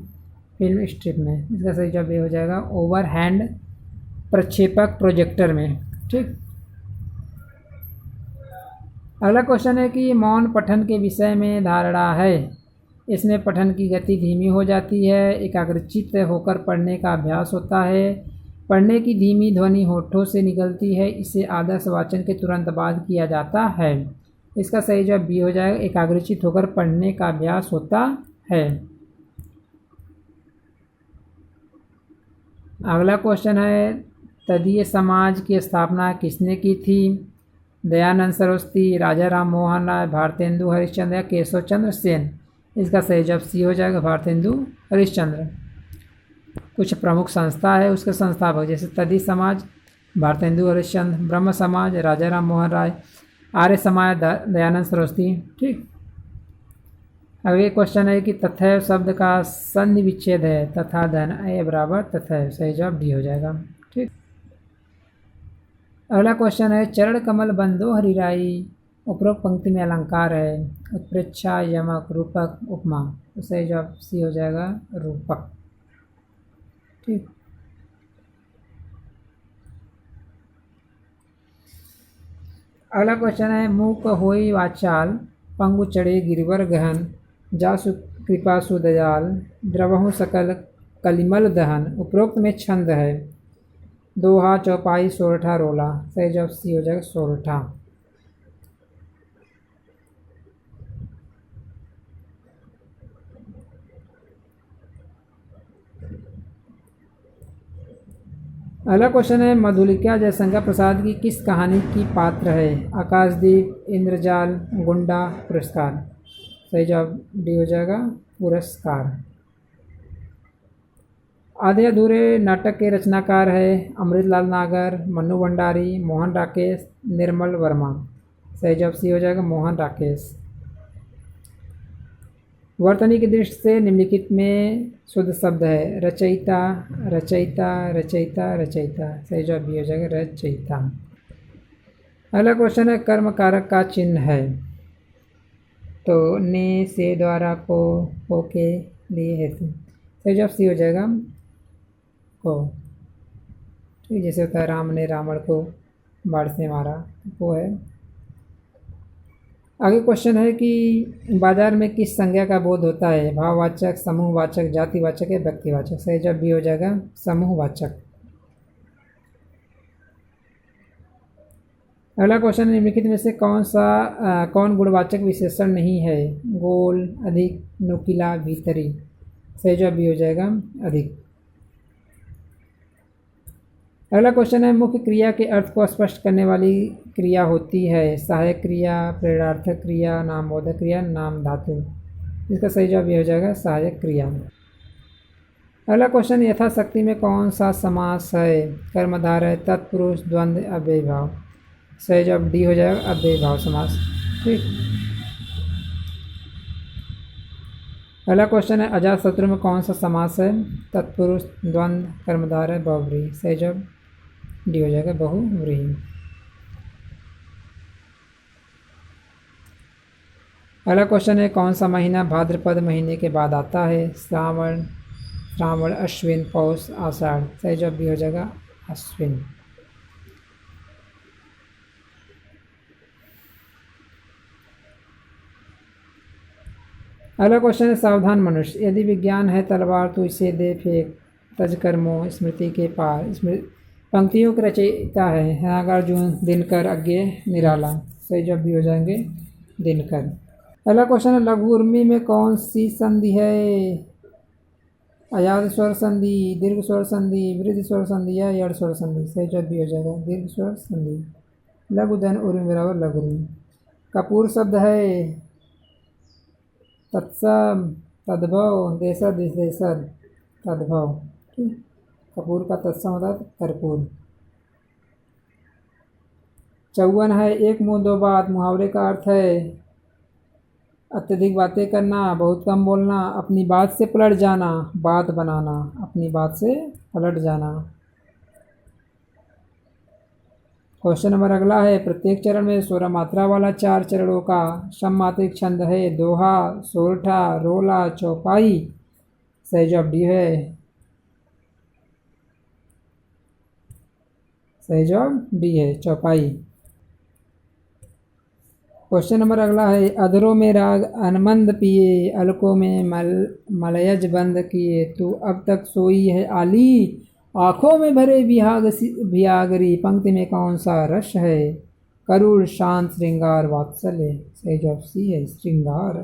फिल्म स्ट्रिप में। इसका सही जवाब ये हो जाएगा ओवरहैंड प्रक्षेपक प्रोजेक्टर में। ठीक, अगला क्वेश्चन है कि मौन पठन के विषय में धारणा है। इसमें पठन की गति धीमी हो जाती है, एकाग्रचित्त होकर पढ़ने का अभ्यास होता है, पढ़ने की धीमी ध्वनि होठों से निकलती है, इसे आदर्श वाचन के तुरंत बाद किया जाता है। इसका सही जवाब बी हो जाएगा एकाग्रचित्त होकर पढ़ने का अभ्यास होता है। अगला क्वेश्चन है, तदीय समाज की स्थापना किसने की थी। दयानंद सरस्वती, राजा राम मोहन राय, भारतेंदु हरिश्चंद्र या केशव चंद्र सेन। इसका सही जवाब सी हो जाएगा भारतेंदु हरिश्चंद्र। कुछ प्रमुख संस्था है, उसके संस्थापक जैसे तदी समाज भारतेंदु हरिश्चंद्र, ब्रह्म समाज राजा राम मोहन राय, आर्य समाज दयानंद सरस्वती। ठीक, अगले क्वेश्चन है कि तथैव शब्द का संधि विच्छेद है। तथा धन ए बराबर तथैव। सही जवाब डी हो जाएगा। ठीक, अगला क्वेश्चन है, चरण कमल बंदो हरिराई, उपरोक्त पंक्ति में अलंकार है। उत्प्रेक्षा, यमक, रूपक, उपमा। तो सही जवाब सी हो जाएगा रूपक। ठीक, अगला क्वेश्चन है, मूक होई वाचाल, पंगु चढ़े गिरवर गहन, जासु कृपा सुदयाल, द्रवहु सकल कलिमल दहन। उपरोक्त में छंद है। दोहा, चौपाई, सोरठा, रोला। सही जवाब सी हो जाएगा सोरठा। अगला क्वेश्चन है, मधुलिका जयशंकर प्रसाद की किस कहानी की पात्र है। आकाशदीप, इंद्रजाल, गुंडा, पुरस्कार। सही जवाब डी हो जाएगा पुरस्कार। आधे अधूरे नाटक के रचनाकार है। अमृतलाल नागर, मन्नू भंडारी, मोहन राकेश, निर्मल वर्मा। सही जवाब सी हो जाएगा मोहन राकेश। वर्तनी की दृष्टि से निम्नलिखित में शुद्ध शब्द है। रचयिता, रचयिता, रचयिता, रचयिता। सही जवाब बी हो जाएगा रचयिता। अगला क्वेश्चन है, कर्म कारक का चिन्ह है। तो ने, से, द्वारा, को के, लिए, हेतु। सही जवाब सी हो जाएगा को। ठीक, जैसे होता है राम ने रावण को बाढ़ से मारा, वो है। आगे क्वेश्चन है कि बाजार में किस संज्ञा का बोध होता है? भाववाचक, समूहवाचक, जातिवाचक या व्यक्तिवाचक? सही जवाब बी हो जाएगा समूहवाचक। अगला क्वेश्चन है निम्नलिखित में से कौन गुणवाचक विशेषण नहीं है? गोल, अधिक, नुकीला, भीतरी? सही जवाब बी हो जाएगा अधिक। अगला क्वेश्चन है मुख्य क्रिया के अर्थ को स्पष्ट करने वाली क्रिया होती है? सहायक क्रिया, प्रेरणार्थक क्रिया, नामबोधक क्रिया, नाम धातु? इसका सही जवाब ये हो जाएगा सहायक क्रिया। अगला क्वेश्चन यथाशक्ति में कौन सा समास है? कर्मधारय, तत्पुरुष, द्वंद्व, अव्ययीभाव? सही जवाब डी हो जाएगा अव्ययीभाव समास। ठीक। अगला क्वेश्चन है अजातशत्रु में कौन सा समास है? तत्पुरुष, द्वंद्व, कर्मधारय, बहुव्रीहि? सही जवाब डी हो जाएगा बहुव्रीहि। अगला क्वेश्चन है कौन सा महीना भाद्रपद महीने के बाद आता है? श्रावण, अश्विन, पौष, आषाढ़? सही जवाब भी हो जाएगा अश्विन। अगला क्वेश्चन है सावधान मनुष्य, यदि विज्ञान है तलवार तो इसे दे फेंक, तज कर्मो, स्मृति के पार? पंक्तियों के रचयिता है नागार्जुन, दिनकर, अज्ञेय, निराला? सही जवाब भी हो जाएंगे दिनकर। अगला क्वेश्चन है लघु उर्मी में कौन सी संधि है? अयाद स्वर संधि, दीर्घ स्वर संधि, वृद्ध स्वर संधि या यड़ स्वर संधि? सही जवाब भी हो जाएगा दीर्घ स्वर संधि। लघु धन उर्मी बराबर लघु उर्मी। कपूर शब्द है तत्सम, तद्भव, देशद, देशद, तद्भव। ठीक, कपूर का तत्सम होता है कर्पूर। 54 है एक मुंह दो बात, मुहावरे का अर्थ है अत्यधिक बातें करना, बहुत कम बोलना, अपनी बात से पलट जाना, बात बनाना, अपनी बात से पलट जाना। क्वेश्चन नंबर अगला है प्रत्येक चरण में 16 मात्रा वाला 4 चरणों का सममात्रिक छंद है? दोहा, सोरठा, रोला, चौपाई? सही जवाब डी है। सही जवाब डी है चौपाई। क्वेश्चन नंबर अगला है अधरों में राग अनमंद पिए, अलकों में मलयज बंद किए, तू अब तक सोई है आली, आँखों में भरे विहागरी? पंक्ति में कौन सा रस है? करुण, शांत, श्रृंगार, वात्सल्य? सही जवाब सी है श्रृंगार।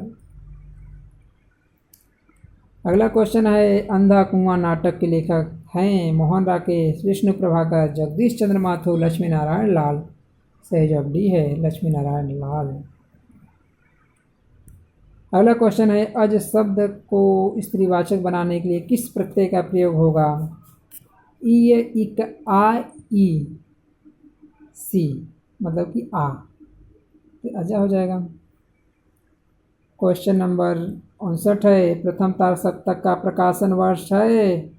अगला क्वेश्चन है अंधा कुआं नाटक के लेखक हैं? मोहन राकेश, विष्णु प्रभाकर, जगदीश चंद्र माथुर, लक्ष्मी नारायण लाल? सही जवाब डी है लक्ष्मी नारायण लाल। अगला क्वेश्चन है अज शब्द को स्त्रीवाचक बनाने के लिए किस प्रत्यय का प्रयोग होगा? ई, इक, आ, ई, सी, मतलब कि आ, तो अजा हो जाएगा। क्वेश्चन नंबर 59 है प्रथम तार सप्तक का प्रकाशन वर्ष है?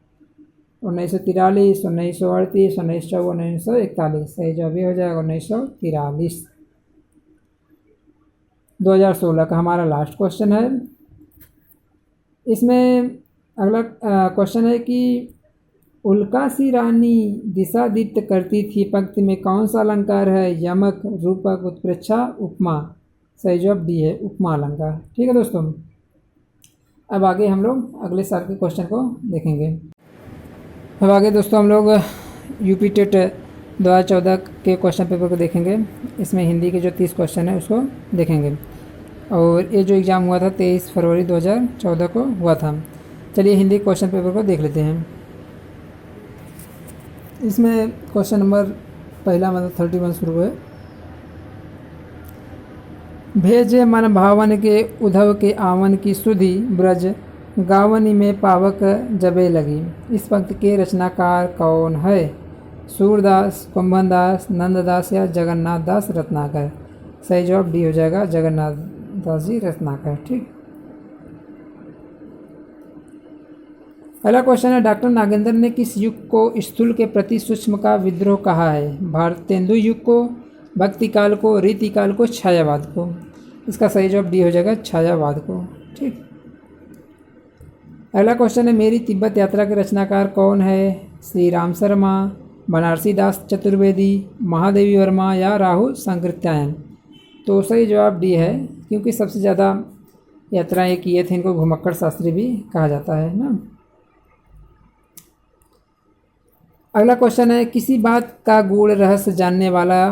1943, 1938, 1954, 1941? सही जवाब हो जाएगा 1943। 2016 का हमारा लास्ट क्वेश्चन है। इसमें अगला क्वेश्चन है कि उल्का सी रानी दिशा दीप्त करती थी, पंक्ति में कौन सा अलंकार है? यमक, रूपक, उत्प्रेक्षा, उपमा? सही जवाब डी है उपमा अलंकार। ठीक है दोस्तों, अब आगे हम लोग अगले साल के क्वेश्चन को देखेंगे। अब आगे दोस्तों हम लोग यूपी टेट 2014 के क्वेश्चन पेपर को देखेंगे। इसमें हिंदी के जो 30 क्वेश्चन है उसको देखेंगे, और ये जो एग्ज़ाम हुआ था 23 फरवरी 2014 को हुआ था। चलिए हिंदी क्वेश्चन पेपर को देख लेते हैं। इसमें क्वेश्चन नंबर पहला मतलब 31 शुरू है। भेजे मन भावन के उधव के आवन की सुधि, ब्रज गावनी में पावक जबे लगी। इस पंक्ति के रचनाकार कौन है? सूरदास, कुंभन दास, नंददास या जगन्नाथ दास रत्नाकर? सही जवाब डी हो जाएगा जगन्नाथ दास जी रत्नाकर। ठीक, अगला क्वेश्चन है डॉक्टर नागेंद्र ने किस युग को स्थूल के प्रति सूक्ष्म का विद्रोह कहा है? भारतेंदु युग को, भक्ति काल को, रीति काल को, छायावाद को? इसका सही जवाब डी हो जाएगा छायावाद को। ठीक, अगला क्वेश्चन है मेरी तिब्बत यात्रा के रचनाकार कौन है? श्री राम शर्मा, बनारसी दास चतुर्वेदी, महादेवी वर्मा या राहुल संकृत्यायन? तो सही जवाब डी है, क्योंकि सबसे ज़्यादा यात्राएं किए थे, इनको घुमक्कड़ शास्त्री भी कहा जाता है ना। अगला क्वेश्चन है, किसी बात का गूढ़ रहस्य जानने वाला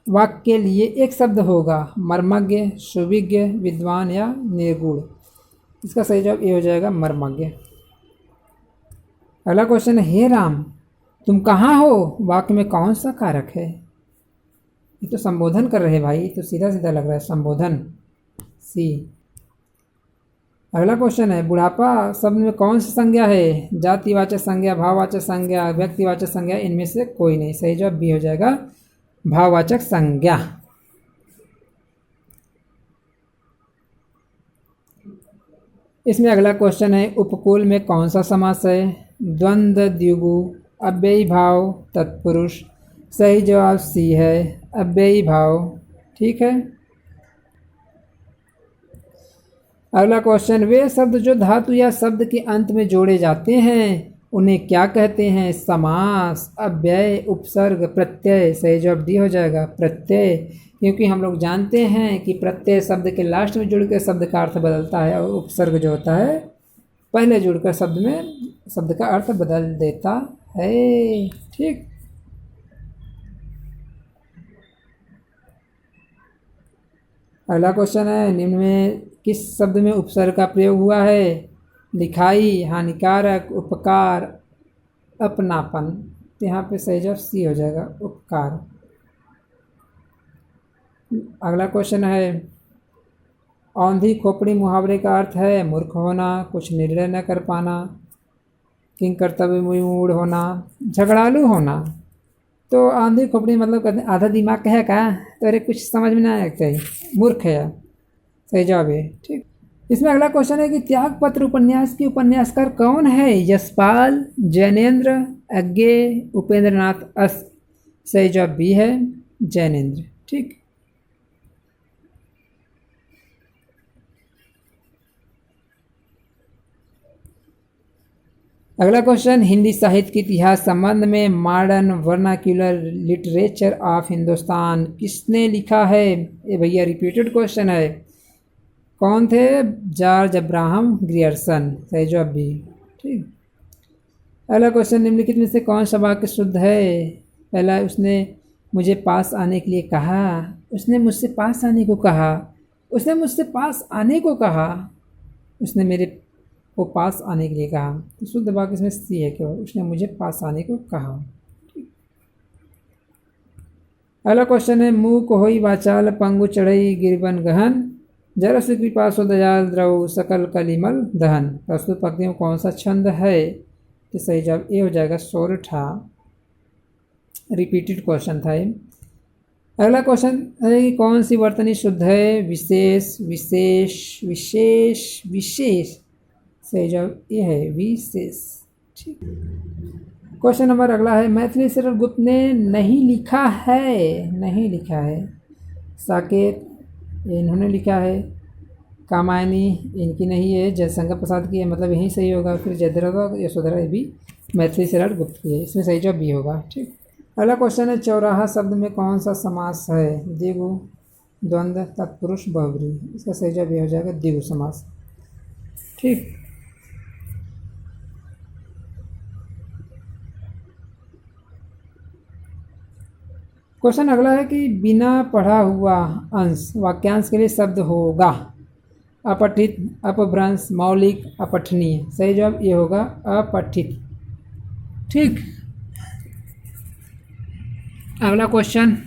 वाक्य के लिए एक शब्द होगा, मर्मज्ञ, सुविज्ञ, विद्वान या निर्गुण। इसका सही जवाब ये हो जाएगा मर्मज्ञ। अगला क्वेश्चन है, हे राम तुम कहाँ हो वाक्य में कौन सा कारक है। ये तो संबोधन कर रहे भाई, तो सीधा सीधा लग रहा है संबोधन, सी। अगला क्वेश्चन है, बुढ़ापा शब्द में कौन सी संज्ञा है, जातिवाचक संज्ञा, भाववाचक संज्ञा, व्यक्तिवाचक संज्ञा, इनमें से कोई नहीं। सही जवाब बी हो जाएगा भाववाचक संज्ञा। इसमें अगला क्वेश्चन है, उपकूल में कौन सा समास है, द्वंद्व, द्विगु, अव्ययी भाव, तत्पुरुष। सही जवाब सी है, अव्ययी भाव। ठीक है। अगला क्वेश्चन, वे शब्द जो धातु या शब्द के अंत में जोड़े जाते हैं उन्हें क्या कहते हैं, समास, अव्यय, उपसर्ग, प्रत्यय। सही जवाब डी हो जाएगा प्रत्यय, क्योंकि हम लोग जानते हैं कि प्रत्यय शब्द के लास्ट में जुड़कर शब्द का अर्थ बदलता है और उपसर्ग जो होता है पहले जुड़कर शब्द का अर्थ बदल देता है। ठीक। अगला क्वेश्चन है, निम्न में किस शब्द में उपसर्ग का प्रयोग हुआ है, लिखाई, हानिकारक, उपकार, अपनापन। तो यहाँ पे सही जवाब सी हो जाएगा उपकार। अगला क्वेश्चन है, औंधी खोपड़ी मुहावरे का अर्थ है मूर्ख होना, कुछ निर्णय न कर पाना, किंग कर्तव्य मूड होना, झगड़ालू होना। तो आंधी खोपड़ी मतलब कहते हैं आधा दिमाग का है का, तो अरे कुछ समझ में ना आया चाहिए, मूर्ख है। सही जवाब है। ठीक। इसमें अगला क्वेश्चन है कि त्यागपत्र उपन्यास के उपन्यासकार कौन है, यशपाल, जैनेन्द्र, अज्ञे, उपेंद्रनाथ अस। सही जवाब बी है जैनेन्द्र। ठीक। अगला क्वेश्चन, हिंदी साहित्य के इतिहास संबंध में modern vernacular literature of Hindustan किसने लिखा है। ये भैया रिपीटेड क्वेश्चन है, कौन थे, जॉर्ज अब्राहम ग्रियर्सन। सही जवाब बी। ठीक। अगला क्वेश्चन, निम्नलिखित में से कौन सा वाक्य शुद्ध है। पहला, उसने मुझे पास आने के लिए कहा, उसने मुझसे पास आने को कहा, उसने मुझसे पास आने को कहा, उसने मेरे को पास आने के लिए कहा। तो शुद्ध वाक्य इसमें सी है केवल, उसने मुझे पास आने को कहा। अगला क्वेश्चन है, मुँह को होई वाचाल पंगु चढ़ई गिरबन गहन, जरस कृपा सो दयाल द्रव सकल कलिमल दहन। प्रस्तुत पंक्ति में कौन सा छंद है। तो सही जवाब ए हो जाएगा सोरठा। रिपीटेड क्वेश्चन था ये। अगला क्वेश्चन है कि कौन सी वर्तनी शुद्ध है, विशेष, विशेष, विशेष, विशेष। सही जवाब ये है विशेष। ठीक। क्वेश्चन नंबर अगला है, मैथिली शरण गुप्त ने नहीं लिखा है, नहीं लिखा है। साकेत इन्होंने लिखा है, कामायनी इनकी नहीं है, जयशंकर प्रसाद की है, मतलब यही सही होगा। फिर जयद्रथ यशोधरा ये भी मैथिली शरण गुप्त की है, इसमें सही जवाब बी होगा। ठीक। अगला क्वेश्चन है, चौराहा शब्द में कौन सा समास है, द्विगु, द्वंद्व, तत्पुरुष, बहुब्री। इसका सही जवाब ये हो जाएगा द्विगु समास। ठीक। क्वेश्चन अगला है कि बिना पढ़ा हुआ अंश वाक्यांश के लिए शब्द होगा, अपठित, अपभ्रंश, मौलिक, अपठनीय। सही जवाब ये होगा अपठित। ठीक। अगला क्वेश्चन,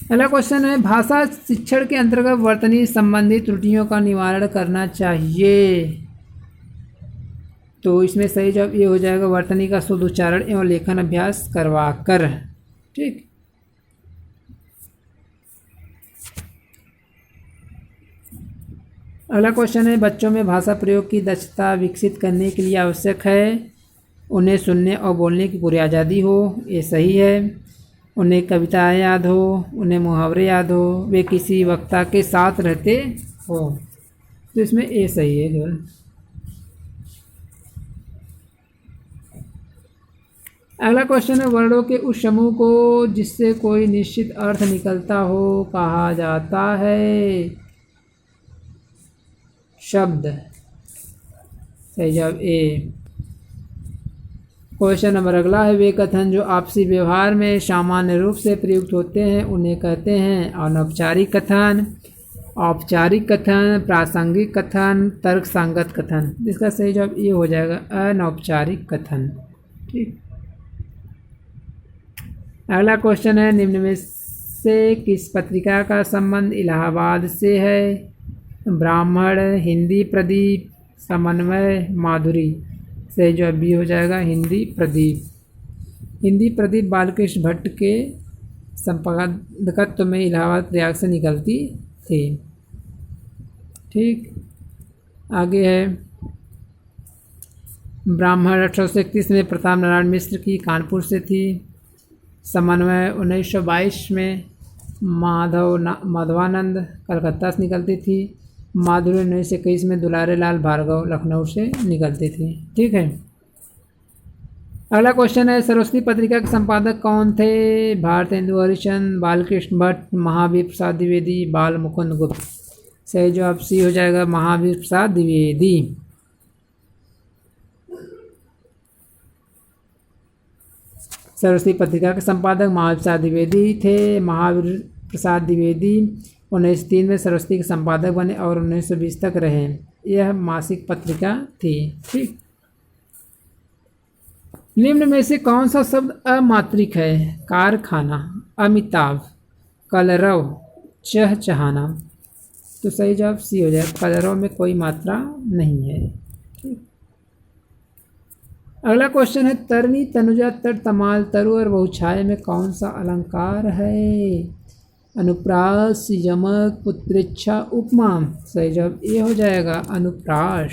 अगला क्वेश्चन है, भाषा शिक्षण के अंतर्गत वर्तनी संबंधी त्रुटियों का निवारण करना चाहिए। तो इसमें सही जवाब ये हो जाएगा वर्तनी का शुद्ध उच्चारण एवं लेखन अभ्यास करवा कर। ठीक। अगला क्वेश्चन है, बच्चों में भाषा प्रयोग की दक्षता विकसित करने के लिए आवश्यक है उन्हें सुनने और बोलने की पूरी आज़ादी हो। ये सही है। उन्हें कविताएं याद हो, उन्हें मुहावरे याद हो, वे किसी वक्ता के साथ रहते हो। तो इसमें ये सही है केवल। अगला क्वेश्चन है वर्णों के उस समूह को जिससे कोई निश्चित अर्थ निकलता हो कहा जाता है शब्द। सही जवाब ए। क्वेश्चन नंबर अगला है वे कथन जो आपसी व्यवहार में सामान्य रूप से प्रयुक्त होते हैं उन्हें कहते हैं अनौपचारिक कथन, औपचारिक कथन, प्रासंगिक कथन, तर्क संगत कथन। इसका सही जवाब ये हो जाएगा अनौपचारिक कथन। ठीक। अगला क्वेश्चन है निम्न में से किस पत्रिका का संबंध इलाहाबाद से है? ब्राह्मण, हिंदी प्रदीप, समन्वय, माधुरी। सही जवाब बी हो जाएगा हिंदी प्रदीप। हिंदी प्रदीप बालकृष्ण भट्ट के संपादकत्व में इलाहाबाद प्रयाग से निकलती थी। ठीक। आगे है ब्राह्मण 1831 में प्रताप नारायण मिश्र की कानपुर से थी। समन्वय 1922 में माधवानंद कलकत्ता से निकलती थी। माधुरी 1921 में दुलारे लाल भार्गव लखनऊ से निकलती थी। ठीक है। अगला क्वेश्चन है सरस्वती पत्रिका के संपादक कौन थे? भारतेंदु हरिश्चंद्र, बालकृष्ण भट्ट, महावीर प्रसाद द्विवेदी, बाल मुकुंद गुप्त। सही जवाब सी हो जाएगा महावीर प्रसाद द्विवेदी। सरस्वती पत्रिका के संपादक महावीर प्रसाद द्विवेदी थे। महावीर प्रसाद द्विवेदी 1903 में सरस्वती के संपादक बने और 1920 तक रहे। यह मासिक पत्रिका थी। ठीक। निम्न में से कौन सा शब्द अमात्रिक है? कारखाना, अमिताभ, कलरव, चहचहाना। तो सही जवाब सी हो जाएगा कलरव में कोई मात्रा नहीं है। ठीक। अगला क्वेश्चन है तरनी, तनुजा, तर, तमाल, तरु और बहुछाया में कौन सा अलंकार है? अनुप्रास, यमक, पुत्रेच्छा, उपमा। सही जवाब ये हो जाएगा अनुप्रास।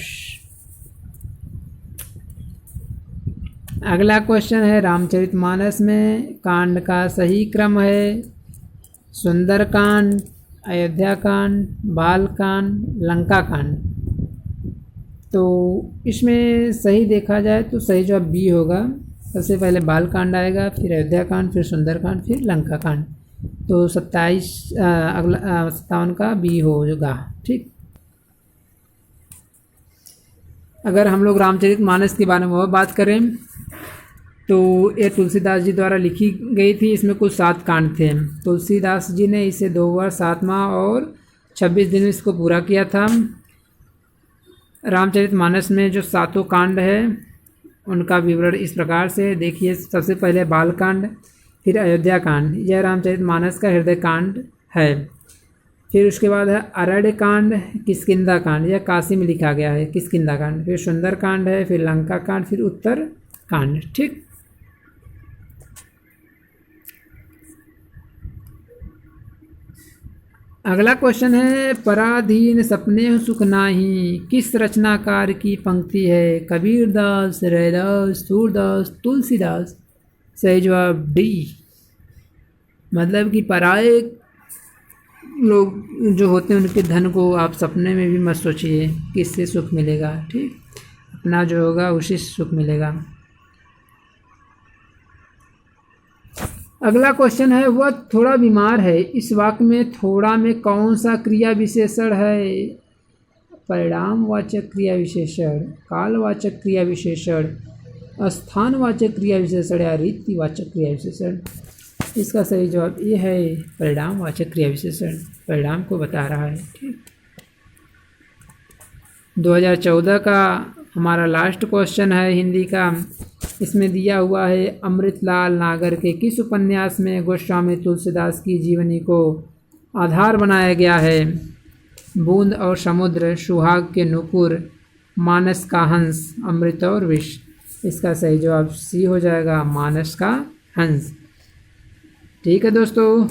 अगला क्वेश्चन है रामचरितमानस में कांड का सही क्रम है सुंदरकांड, अयोध्या कांड, बालकांड, लंका कांड। तो इसमें सही देखा जाए तो सही जवाब बी होगा। सबसे पहले बालकांड आएगा, फिर अयोध्या कांड, फिर सुंदरकांड, फिर लंका कांड। तो 57 का बी होगा। ठीक। अगर हम लोग रामचरितमानस के बारे में और बात करें तो ये तुलसीदास जी द्वारा लिखी गई थी। इसमें कुल 7 कांड थे। तुलसीदास जी ने इसे 2 बार 7 माह और 26 दिन में इसको पूरा किया था। रामचरितमानस में जो 7 कांड है उनका विवरण इस प्रकार से देखिए। सबसे पहले बालकांड, फिर अयोध्या कांड, यह रामचरितमानस का हृदय कांड है। फिर उसके बाद है अरण्य कांड, किष्किंधा कांड, यह काशी में लिखा गया है किष्किंधा कांड। फिर सुंदर कांड है, फिर लंका कांड, फिर उत्तर कांड। ठीक। अगला क्वेश्चन है पराधीन सपने सुख नाही किस रचनाकार की पंक्ति है? कबीरदास, रैदास, सूरदास, तुलसीदास। सही जवाब डी। मतलब कि पराए लोग जो होते हैं उनके धन को आप सपने में भी मत सोचिए कि इससे सुख मिलेगा। ठीक। अपना जो होगा उसी से सुख मिलेगा। अगला क्वेश्चन है वह थोड़ा बीमार है। इस वाक्य में थोड़ा में कौन सा क्रिया विशेषण है? परिणामवाचक क्रिया विशेषण, कालवाचक क्रिया विशेषण, स्थानवाचक क्रिया विशेषण या रीतिवाचक क्रिया विशेषण। इसका सही जवाब ये है परिणामवाचक क्रिया विशेषण, परिणाम को बता रहा है। ठीक। 2014 का हमारा लास्ट क्वेश्चन है हिंदी का। इसमें दिया हुआ है अमृतलाल नागर के किस उपन्यास में गोस्वामी तुलसीदास की जीवनी को आधार बनाया गया है? बूंद और समुद्र, सुहाग के नुपुर, मानस का हंस, अमृत और विष। इसका सही जवाब सी हो जाएगा मानस का हंस। ठीक है दोस्तों,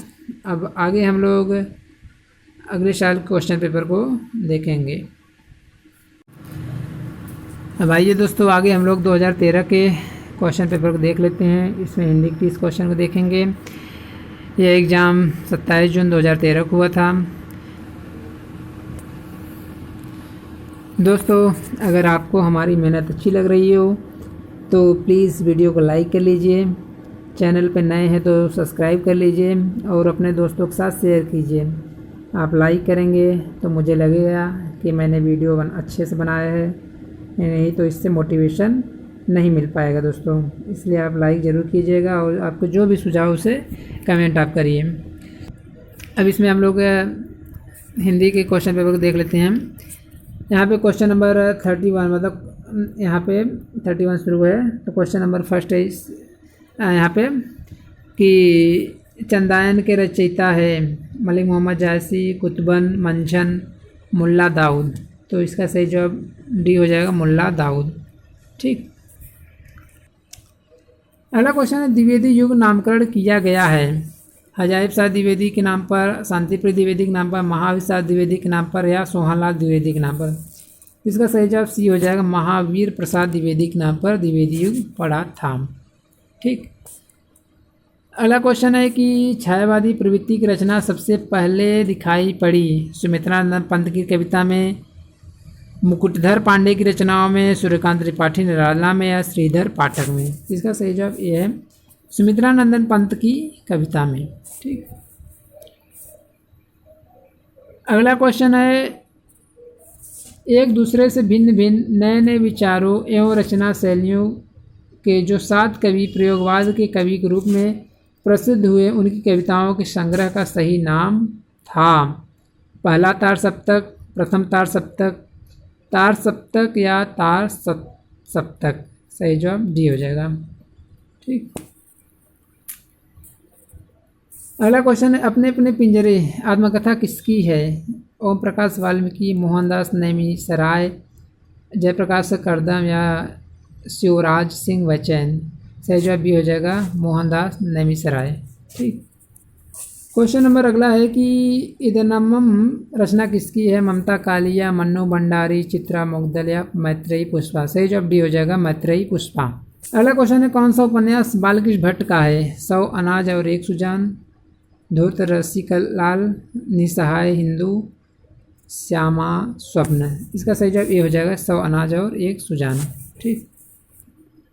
अब आगे हम लोग अगले साल क्वेश्चन पेपर को देखेंगे। अब आइए दोस्तों आगे हम लोग 2013 के क्वेश्चन पेपर को देख लेते हैं। इसमें हिंदी के 30 क्वेश्चन को देखेंगे। यह एग्ज़ाम 27 जून 2013 को हुआ था। दोस्तों अगर आपको हमारी मेहनत अच्छी लग रही हो तो प्लीज़ वीडियो को लाइक कर लीजिए, चैनल पर नए हैं तो सब्सक्राइब कर लीजिए और अपने दोस्तों के साथ शेयर कीजिए। आप लाइक करेंगे तो मुझे लगेगा कि मैंने वीडियो अच्छे से बनाया है, नहीं तो इससे मोटिवेशन नहीं मिल पाएगा दोस्तों। इसलिए आप लाइक ज़रूर कीजिएगा और आपको जो भी सुझाव उसे कमेंट आप करिए। अब इसमें हम लोग हिंदी के क्वेश्चन पेपर को देख लेते हैं। यहाँ पे क्वेश्चन नंबर 31, मतलब यहाँ पे 31 शुरू है। तो क्वेश्चन नंबर फर्स्ट है यहाँ पे कि चंदायन के रचयिता है मलिक मोहम्मद जायसी, कुतुबन, मंझन, मुल्ला दाऊद। तो इसका सही जवाब डी हो जाएगा, मुल्ला दाऊद। ठीक। अगला क्वेश्चन है द्विवेदी युग नामकरण किया गया है अजायब शाह द्विवेदी के नाम पर, शांतिप्रिय द्विवेदी के नाम पर, महावीर शाह द्विवेदी के नाम पर या सोहनलाल द्विवेदी के नाम पर। इसका सही जवाब सी हो जाएगा, महावीर प्रसाद द्विवेदी के नाम पर द्विवेदी युग पड़ा था। ठीक। अगला क्वेश्चन है कि छायावादी प्रवृत्ति की रचना सबसे पहले दिखाई पड़ी सुमित्रानंद पंत की कविता में, मुकुटधर पांडे की रचनाओं में, सूर्यकांत त्रिपाठी निराला में या श्रीधर पाठक में। इसका सही जवाब ये है, सुमित्रानंदन पंत की कविता में। ठीक। अगला क्वेश्चन है एक दूसरे से भिन्न भिन्न नए नए विचारों एवं रचना शैलियों के जो 7 कवि प्रयोगवाद के कवि के रूप में प्रसिद्ध हुए, उनकी कविताओं के संग्रह का सही नाम था। पहला तार सप्तक, प्रथम तार सप्तक, तार सप्तक या तार सप्तक। सही जवाब डी हो जाएगा। ठीक। अगला क्वेश्चन है अपने अपने पिंजरे आत्मकथा किसकी है? ओम प्रकाश वाल्मीकि, मोहनदास नेमी सराय, जयप्रकाश करदम या शिवराज सिंह बच्चन। सही जवाब भी हो जाएगा, मोहनदास नेमी सराय। ठीक। क्वेश्चन नंबर अगला है कि इदनमम रचना किसकी है? ममता कालिया, मन्नू भंडारी, चित्रा मुग्दल या मैत्रेयी पुष्पा। सही जवाब डी हो जाएगा, मैत्रेयी पुष्पा। अगला क्वेश्चन है कौन सा उपन्यास बालकृष्ण भट्ट का है? 100 अनाज और 1 सुजान, धूर्त रसिकलाल, निसहाय हिंदू, श्यामा स्वप्न। इसका सही जवाब ये हो जाएगा, 100 अनाज और 1 सुजान। ठीक।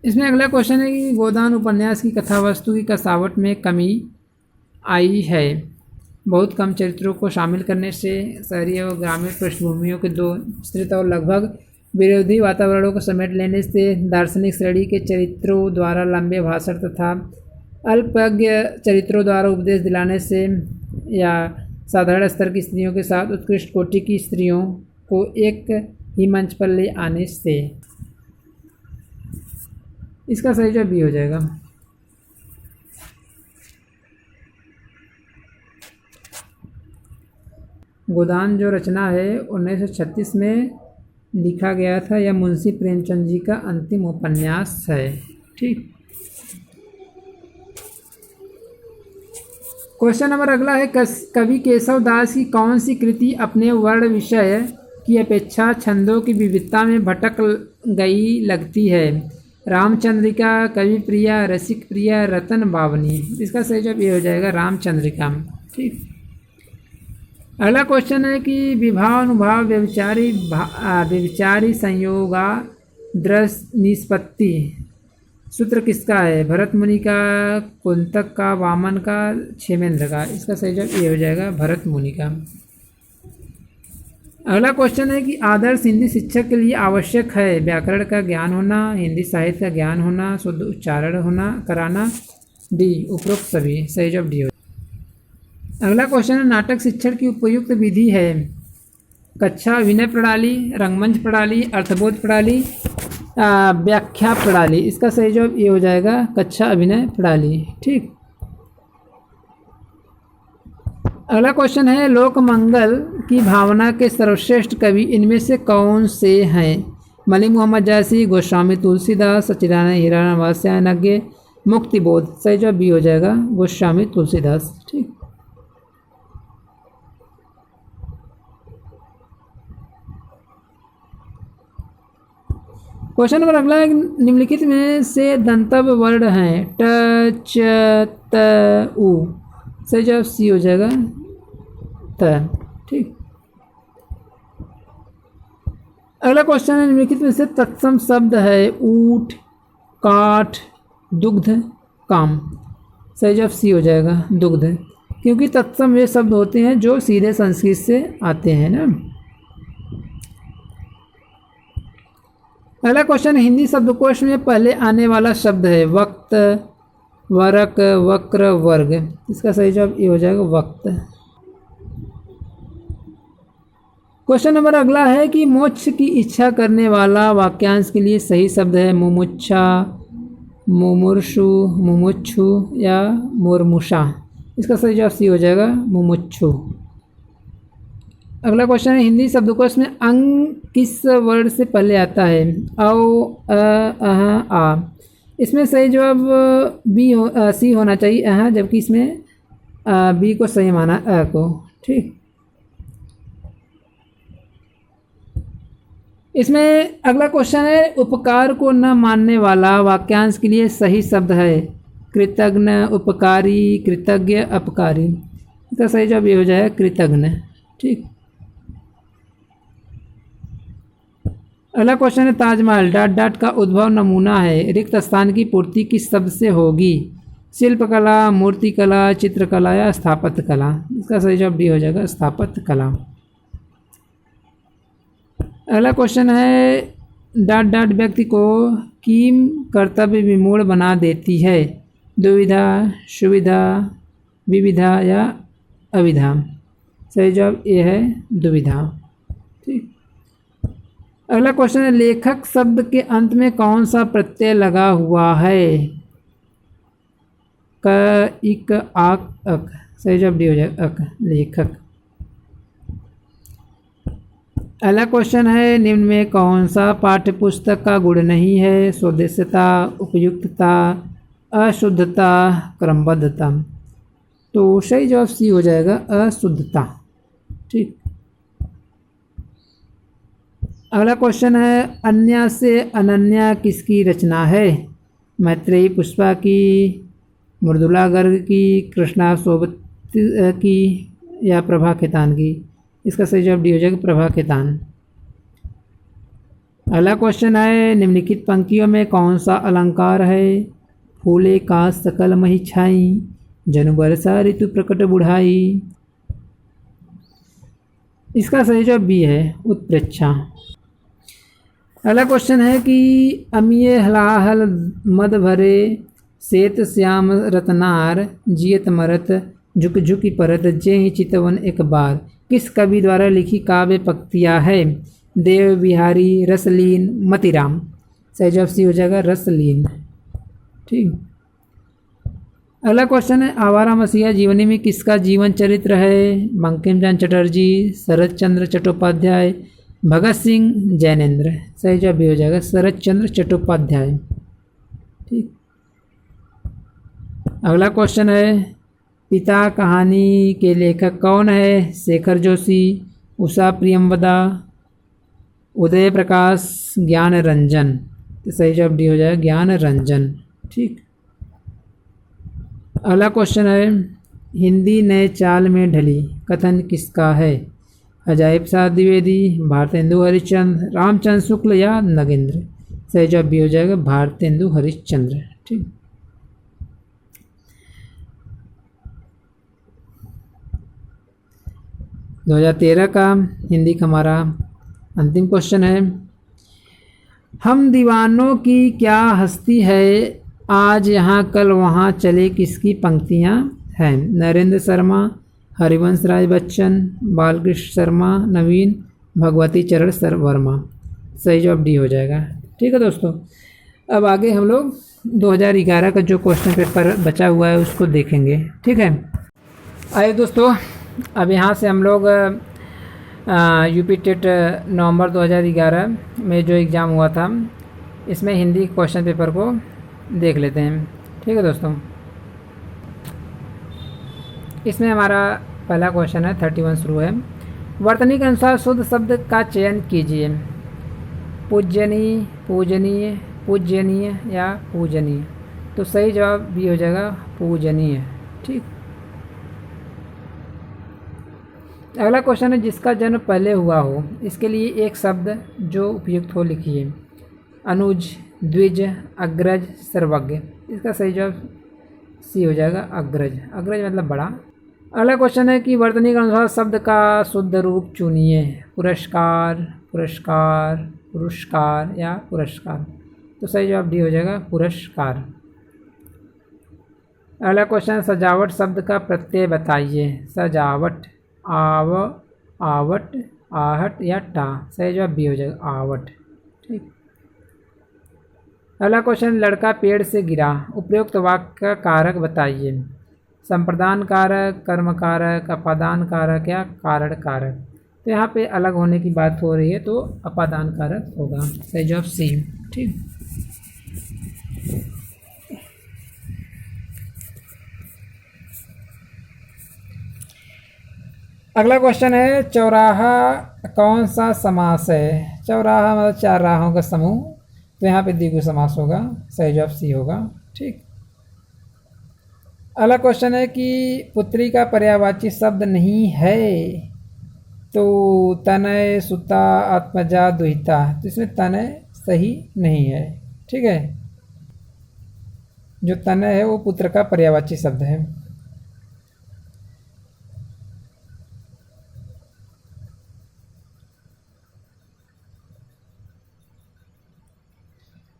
इसमें अगला क्वेश्चन है कि गोदान उपन्यास की कथा वस्तु की कसावट में कमी आई है। बहुत कम चरित्रों को शामिल करने से, शहरी और ग्रामीण पृष्ठभूमियों के 2 विस्तृत और लगभग विरोधी वातावरणों को समेट लेने से, दार्शनिक श्रेणी के चरित्रों द्वारा लंबे भाषण तथा अल्पज्ञ चरित्रों द्वारा उपदेश दिलाने से, या साधारण स्तर की स्त्रियों के साथ उत्कृष्ट कोटि की स्त्रियों को एक ही मंच पर ले आने से। इसका सही जवाब बी हो जाएगा। गोदान जो रचना है 1936 में लिखा गया था, यह मुंशी प्रेमचंद जी का अंतिम उपन्यास है। ठीक। क्वेश्चन नंबर अगला है कवि केशव दास की कौन सी कृति अपने वर्ण विषय की अपेक्षा छंदों की विविधता में भटक गई लगती है? रामचंद्रिका, कवि प्रिया, रसिक प्रिया, रतन बावनी। इसका सही जवाब ये हो जाएगा, रामचंद्रिका। ठीक। अगला क्वेश्चन है कि विभावानुभाव व्यभिचारी संयोगा दृश्य निष्पत्ति सूत्र किसका है? भरत मुनि का, कुंतक का, वामन का, क्षेमेंद्र का। इसका सही जवाब ये हो जाएगा, भरत मुनि का। अगला क्वेश्चन है कि आदर्श हिंदी शिक्षक के लिए आवश्यक है व्याकरण का ज्ञान होना, हिंदी साहित्य का ज्ञान होना, शुद्ध उच्चारण होना कराना, डी उपरोक्त सभी। सही जवाब डी हो। अगला क्वेश्चन है नाटक शिक्षण की उपयुक्त विधि है? कक्षा अभिनय प्रणाली, रंगमंच प्रणाली, अर्थबोध प्रणाली, व्याख्या प्रणाली। इसका सही जवाब ये हो जाएगा, कक्षा अभिनय प्रणाली। ठीक। अगला क्वेश्चन है लोकमंगल की भावना के सर्वश्रेष्ठ कवि इनमें से कौन से हैं? मलिक मोहम्मद जायसी, गोस्वामी तुलसीदास, सच्चिदानंद हीरालाल वात्स्यायनज्ञ, मुक्तिबोध। सही जवाब बी हो जाएगा, गोस्वामी तुलसीदास। ठीक। क्वेश्चन नंबर अगला है निम्नलिखित में से दंतव्य वर्ण हैं ट, च, त, उ। सही जवाब सी हो जाएगा, त। ठीक। अगला क्वेश्चन है निम्नलिखित में से तत्सम शब्द है ऊठ, काठ, दुग्ध, काम। सही जवाब सी हो जाएगा, दुग्ध, क्योंकि तत्सम वे शब्द होते हैं जो सीधे संस्कृत से आते हैं ना। अगला क्वेश्चन, हिंदी शब्दकोश में पहले आने वाला शब्द है वक्त, वरक, वक्र, वर्ग। इसका सही जवाब ये हो जाएगा वक्त। क्वेश्चन नंबर अगला है कि मोक्ष की इच्छा करने वाला वाक्यांश के लिए सही शब्द है मुमुक्षा, मुमुर्षु, मुमुक्षु या मुर्मुषा। इसका सही जवाब सी हो जाएगा मुमुक्षु। अगला क्वेश्चन है हिंदी शब्दकोश में अंग किस वर्ड से पहले आता है? औ, अ, आ। इसमें सही जवाब बी हो सी होना चाहिए जबकि इसमें बी को सही माना अ को। ठीक, इसमें अगला क्वेश्चन है उपकार को न मानने वाला वाक्यांश के लिए सही शब्द है कृतज्ञ, उपकारी, कृतज्ञ, अपकारी। इसका सही जवाब ये हो जाएगा कृतज्ञ। ठीक, अगला क्वेश्चन है ताजमहल डॉट डॉट का उद्भव नमूना है, रिक्त स्थान की पूर्ति किस शब्द से होगी? शिल्पकला, मूर्तिकला, चित्रकला या स्थापत्य कला। इसका सही जवाब डी हो जाएगा स्थापत्य कला। अगला क्वेश्चन है डॉट डॉट व्यक्ति को किम कर्तव्य विमूढ़ बना देती है? दुविधा, सुविधा, विविधा या अविधा। सही जवाब ये है दुविधा। ठीक, अगला क्वेश्चन है लेखक शब्द के अंत में कौन सा प्रत्यय लगा हुआ है? क, इक, आक, अक। सही जवाब डी हो जाएगा अक, लेखक। अगला क्वेश्चन है निम्न में कौन सा पाठ्य पुस्तक का गुण नहीं है? स्वदेशता, उपयुक्तता, अशुद्धता, क्रमबद्धता। तो सही जवाब सी हो जाएगा अशुद्धता। ठीक, अगला क्वेश्चन है अन्य से अनन्या किसकी रचना है? मैत्रेयी पुष्पा की, मृदुला गर्ग की, कृष्णा सोबत की या प्रभा खेतान की। इसका सही जवाब डी हो जाएगा प्रभा खेतान। अगला क्वेश्चन है निम्नलिखित पंक्तियों में कौन सा अलंकार है? फूले का सकल मही छाई, जनु बरसा ऋतु प्रकट बुढ़ाई। इसका सही जवाब बी है उत्प्रेक्षा। अगला क्वेश्चन है कि अमीय हलाहल मद भरे, सेत श्याम रतनार, जियत मरत, झुक झुकी परत, जे ही चितवन एक बार। किस कवि द्वारा लिखी काव्य पंक्तियाँ है? देव बिहारी, रसलीन, मतिराम। सही जवाब सी हो जाएगा रसलीन। ठीक, अगला क्वेश्चन है आवारा मसीहा जीवनी में किसका जीवन चरित्र है? बंकिम चंद्र चटर्जी, शरद चंद्र चट्टोपाध्याय, भगत सिंह, जैनेन्द्र। सही जवाब भी हो जाएगा शरद चंद्र चट्टोपाध्याय। ठीक, अगला क्वेश्चन है पिता कहानी के लेखक कौन है? शेखर जोशी, उषा प्रियमवदा, उदय प्रकाश, ज्ञान रंजन। तो सही जवाब डी हो जाएगा ज्ञान रंजन। ठीक, अगला क्वेश्चन है हिंदी नए चाल में ढली कथन किसका है? अजय प्रसाद द्विवेदी, भारतेंदु हरिश्चंद्र, रामचंद्र शुक्ल या नगेंद्र। सही जवाब भी हो जाएगा भारतेंदु हरिश्चंद्र। ठीक, 2013 का हिंदी का हमारा अंतिम क्वेश्चन है हम दीवानों की क्या हस्ती है, आज यहाँ कल वहाँ चले किसकी पंक्तियाँ हैं? नरेंद्र शर्मा, हरिवंश राय बच्चन, बालकृष्ण शर्मा, नवीन, भगवती चरण वर्मा। सही जवाब डी हो जाएगा। ठीक है दोस्तों, अब आगे हम लोग 2011 का जो क्वेश्चन पेपर बचा हुआ है उसको देखेंगे। ठीक है, आइए दोस्तों, अब यहाँ से हम लोग यूपी टेट नवंबर 2011 में जो एग्ज़ाम हुआ था इसमें हिंदी क्वेश्चन पेपर को देख लेते हैं। ठीक है दोस्तों, इसमें हमारा पहला क्वेश्चन है 31 शुरू है। वर्तनी के अनुसार शुद्ध शब्द का चयन कीजिए। पूजनीय, पूजनीय, पूजनीय या पूजनीय। तो सही जवाब भी हो जाएगा पूजनीय। ठीक, अगला क्वेश्चन है जिसका जन्म पहले हुआ हो इसके लिए एक शब्द जो उपयुक्त हो लिखिए। अनुज, द्विज, अग्रज, सर्वज्ञ। इसका सही जवाब सी हो जाएगा, अग्रज। अग्रज मतलब बड़ा। अगला क्वेश्चन है कि वर्तनी के अनुसार शब्द का शुद्ध रूप चुनिए। पुरस्कार, पुरस्कार, पुरस्कार या पुरस्कार। तो सही जवाब डी हो जाएगा, पुरस्कार। अगला क्वेश्चन, सजावट शब्द का प्रत्यय बताइए। सजावट, आव, आवट, आहट या टा। सही जवाब बी हो जाएगा, आवट। ठीक। अगला क्वेश्चन, लड़का पेड़ से गिरा। उपयुक्त वाक्य का कारक बताइए। संप्रदान कारक, कर्म कारक, अपादान कारक या कारण कारक। तो यहाँ पे अलग होने की बात हो रही है तो अपादान कारक होगा। सही जवाब सी। ठीक। अगला क्वेश्चन है, चौराहा कौन सा समास है। चौराहा मतलब चार राहों का समूह, तो यहाँ पे द्विगु समास होगा। सही जवाब सी होगा। ठीक। अगला क्वेश्चन है कि पुत्री का पर्यायवाची शब्द नहीं है। तो तनय, सुता, आत्मजा, दुहिता। तो इसमें तनय सही नहीं है। ठीक है, जो तनय है वो पुत्र का पर्यायवाची शब्द है।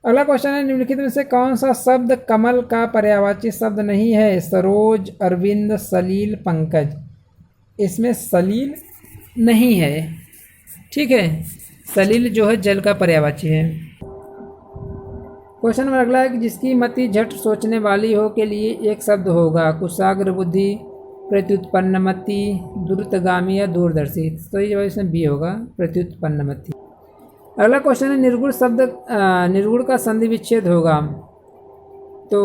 अगला क्वेश्चन है, निम्नलिखित में से कौन सा शब्द कमल का पर्यायवाची शब्द नहीं है। सरोज, अरविंद, सलील, पंकज। इसमें सलील नहीं है। ठीक है, सलील जो है जल का पर्यायवाची है। क्वेश्चन नंबर अगला है कि जिसकी मति झट सोचने वाली हो के लिए एक शब्द होगा। कुशाग्र बुद्धि, प्रत्युत्पन्नमति, द्रुतगामी या दूरदर्शी। तो ये जवाब इसमें बी होगा, प्रत्युत्पन्नमति। अगला क्वेश्चन है, निर्गुण शब्द, निर्गुण का संधि विच्छेद होगा। तो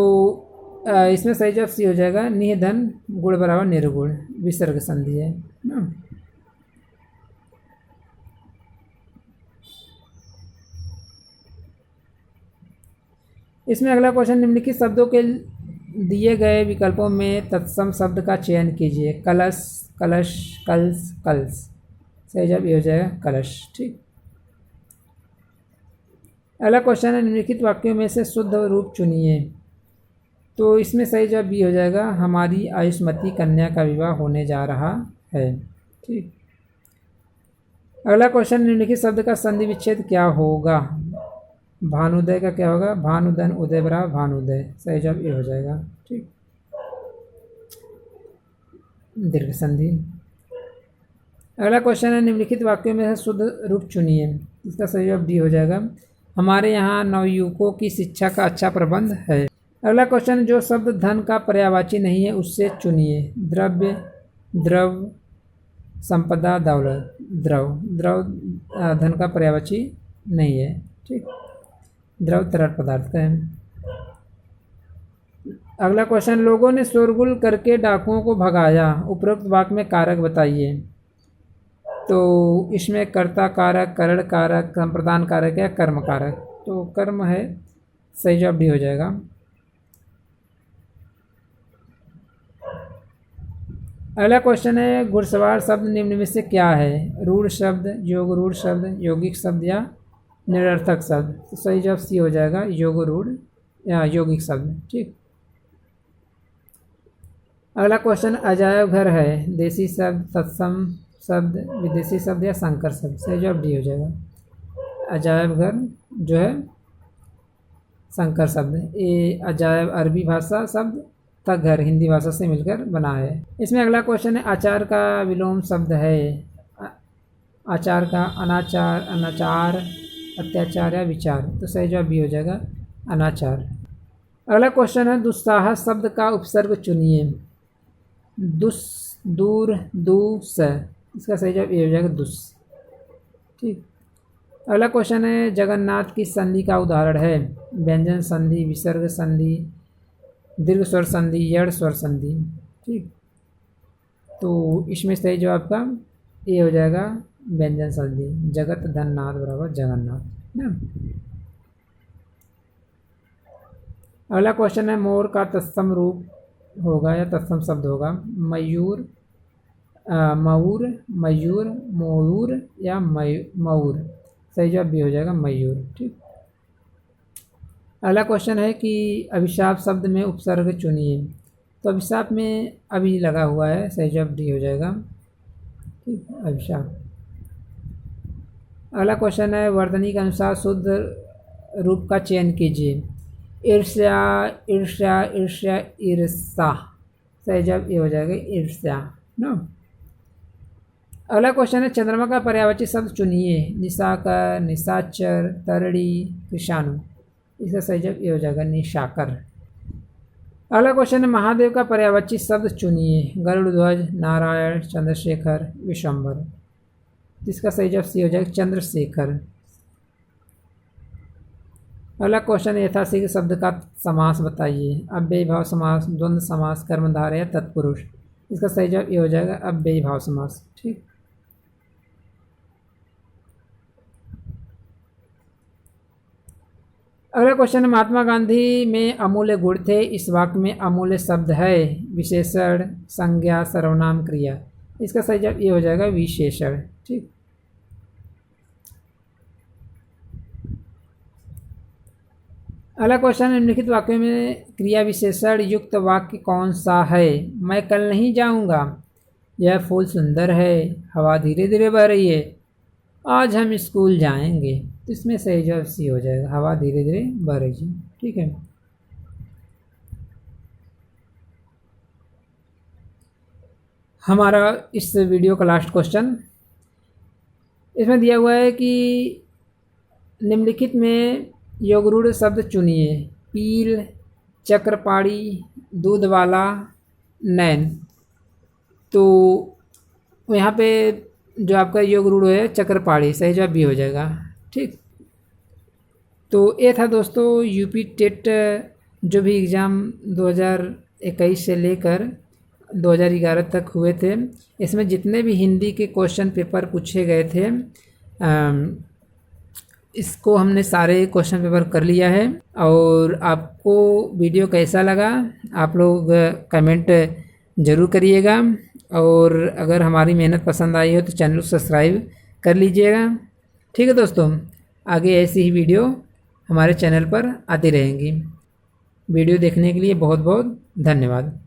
इसमें सही जवाब सी हो जाएगा, निधन गुण बराबर निर्गुण, विसर्ग संधि है ना। इसमें अगला क्वेश्चन, निम्नलिखित शब्दों के दिए गए विकल्पों में तत्सम शब्द का चयन कीजिए। कलश, कलश, कलश, कलश। सही जवाब ये हो जाएगा, कलश। ठीक। अगला क्वेश्चन है, निम्नलिखित वाक्यों में से शुद्ध रूप चुनिए। तो इसमें सही जवाब बी हो जाएगा, हमारी आयुष्मती कन्या का विवाह होने जा रहा है। ठीक। अगला क्वेश्चन, निम्नलिखित शब्द का संधि विच्छेद क्या होगा। भानुदय का क्या होगा, भानुदन, उदय बराबर भानुदय। सही जवाब ये हो जाएगा। ठीक। दीर्घ संधि। अगला क्वेश्चन है, निम्नलिखित वाक्यों में से शुद्ध रूप चुनिए। इसका सही जवाब डी हो जाएगा, हमारे यहाँ नवयुवकों की शिक्षा का अच्छा प्रबंध है। अगला क्वेश्चन, जो शब्द धन का पर्यायवाची नहीं है उससे चुनिए। द्रव्य, द्रव, संपदा, दौलत। द्रव, द्रव धन का पर्यायवाची नहीं है। ठीक। द्रव तरल पदार्थ का है। अगला क्वेश्चन, लोगों ने शोरगुल करके डाकुओं को भगाया। उपरोक्त वाक्य में कारक बताइए। तो इसमें कर्ता कारक, करण कारक, संप्रदान कारक या कर्म कारक। तो कर्म है, सही जवाब डी हो जाएगा। अगला क्वेश्चन है, घुड़सवार शब्द निम्न में से क्या है। रूढ़ शब्द, योग रूढ़ शब्द, यौगिक शब्द या निरर्थक शब्द। तो सही जवाब सी हो जाएगा, योग रूढ़ या यौगिक शब्द। ठीक। अगला क्वेश्चन, अजायब घर है। देसी शब्द, तत्सम शब्द, विदेशी शब्द या संकर शब्द। सही जवाब डी हो जाएगा, अजायब घर जो है संकर शब्द। ये अजायब अरबी भाषा शब्द था, घर हिंदी भाषा से मिलकर बना है। इसमें अगला क्वेश्चन है, आचार का विलोम शब्द है। आचार का अनाचार, अनाचार, अत्याचार या विचार। तो सही जवाब बी हो जाएगा, अनाचार। अगला क्वेश्चन है, दुस्साहस शब्द का उपसर्ग चुनिए। दुस, दूर, दुस। इसका सही जवाब ये हो जाएगा, दुस। ठीक। अगला क्वेश्चन है, जगन्नाथ की संधि का उदाहरण है। व्यंजन संधि, विसर्ग संधि, दीर्घ स्वर संधि, यड़ स्वर संधि। ठीक। तो इसमें सही जवाब का ये हो जाएगा, व्यंजन संधि। जगत धन नाथ बराबर जगन्नाथ ना। अगला क्वेश्चन है, मोर का तत्सम रूप होगा या तत्सम शब्द होगा। मयूर, मऊर, मयूर, मोयूर या मऊर। सही जवाब भी हो जाएगा, मयूर। ठीक। अगला क्वेश्चन है कि अभिशाप शब्द में उपसर्ग चुनिए। तो अभिशाप में अभी लगा हुआ है, सही जवाब डी हो जाएगा। ठीक, अभिशाप। अगला क्वेश्चन है वर्तनी के अनुसार शुद्ध रूप का चयन कीजिए। ईर्ष्या, ईर्ष्या, ईर्ष्या, ईर्ष्या, सही जवाब ये हो जाएगा ईर्ष्या ना। अगला क्वेश्चन है चंद्रमा का पर्यायवाची शब्द चुनिए। निशाकर, निशाचर, तरड़ी, कृषाणु, इसका सही जवाब ये हो जाएगा निशाकर। अगला क्वेश्चन है महादेव का पर्यायवाची शब्द चुनिए। गरुड़ ध्वज, नारायण, चंद्रशेखर, विशंबर, जिसका सही जवाब सी हो जाएगा चंद्रशेखर। अगला क्वेश्चन यथाशीघ्र शब्द का समास बताइए। अव्ययी भाव समास, द्वंद्व समास, कर्मधारय, तत्पुरुष, इसका सही जवाब ये हो जाएगा अव्ययी भाव समास। ठीक, अगला क्वेश्चन है महात्मा गांधी में अमूल्य गुण थे, इस वाक्य में अमूल्य शब्द है। विशेषण, संज्ञा, सर्वनाम, क्रिया, इसका सही जवाब ये हो जाएगा विशेषण। ठीक, अगला क्वेश्चन निम्नलिखित वाक्यों में क्रिया विशेषण युक्त वाक्य कौन सा है। मैं कल नहीं जाऊंगा, यह फूल सुंदर है, हवा धीरे धीरे बह रही है, आज हम स्कूल जाएंगे। तो इसमें सही जवाब सी हो जाएगा, हवा धीरे धीरे बह रही है। ठीक है, हमारा इस वीडियो का लास्ट क्वेश्चन इसमें दिया हुआ है कि निम्नलिखित में योगरूढ़ शब्द चुनिए। पील, चक्रपाणी, दूध वाला, नैन। तो यहाँ पे जो आपका योगरूढ़ है चक्रपाणी, सही जवाब भी हो जाएगा। ठीक, तो ये था दोस्तों यूपी टेट जो भी एग्ज़ाम 2021 से लेकर 2011 तक हुए थे, इसमें जितने भी हिंदी के क्वेश्चन पेपर पूछे गए थे इसको हमने सारे क्वेश्चन पेपर कर लिया है। और आपको वीडियो कैसा लगा आप लोग कमेंट ज़रूर करिएगा, और अगर हमारी मेहनत पसंद आई हो तो चैनल को सब्सक्राइब कर लीजिएगा। ठीक है दोस्तों, आगे ऐसी ही वीडियो हमारे चैनल पर आती रहेंगी। वीडियो देखने के लिए बहुत बहुत धन्यवाद।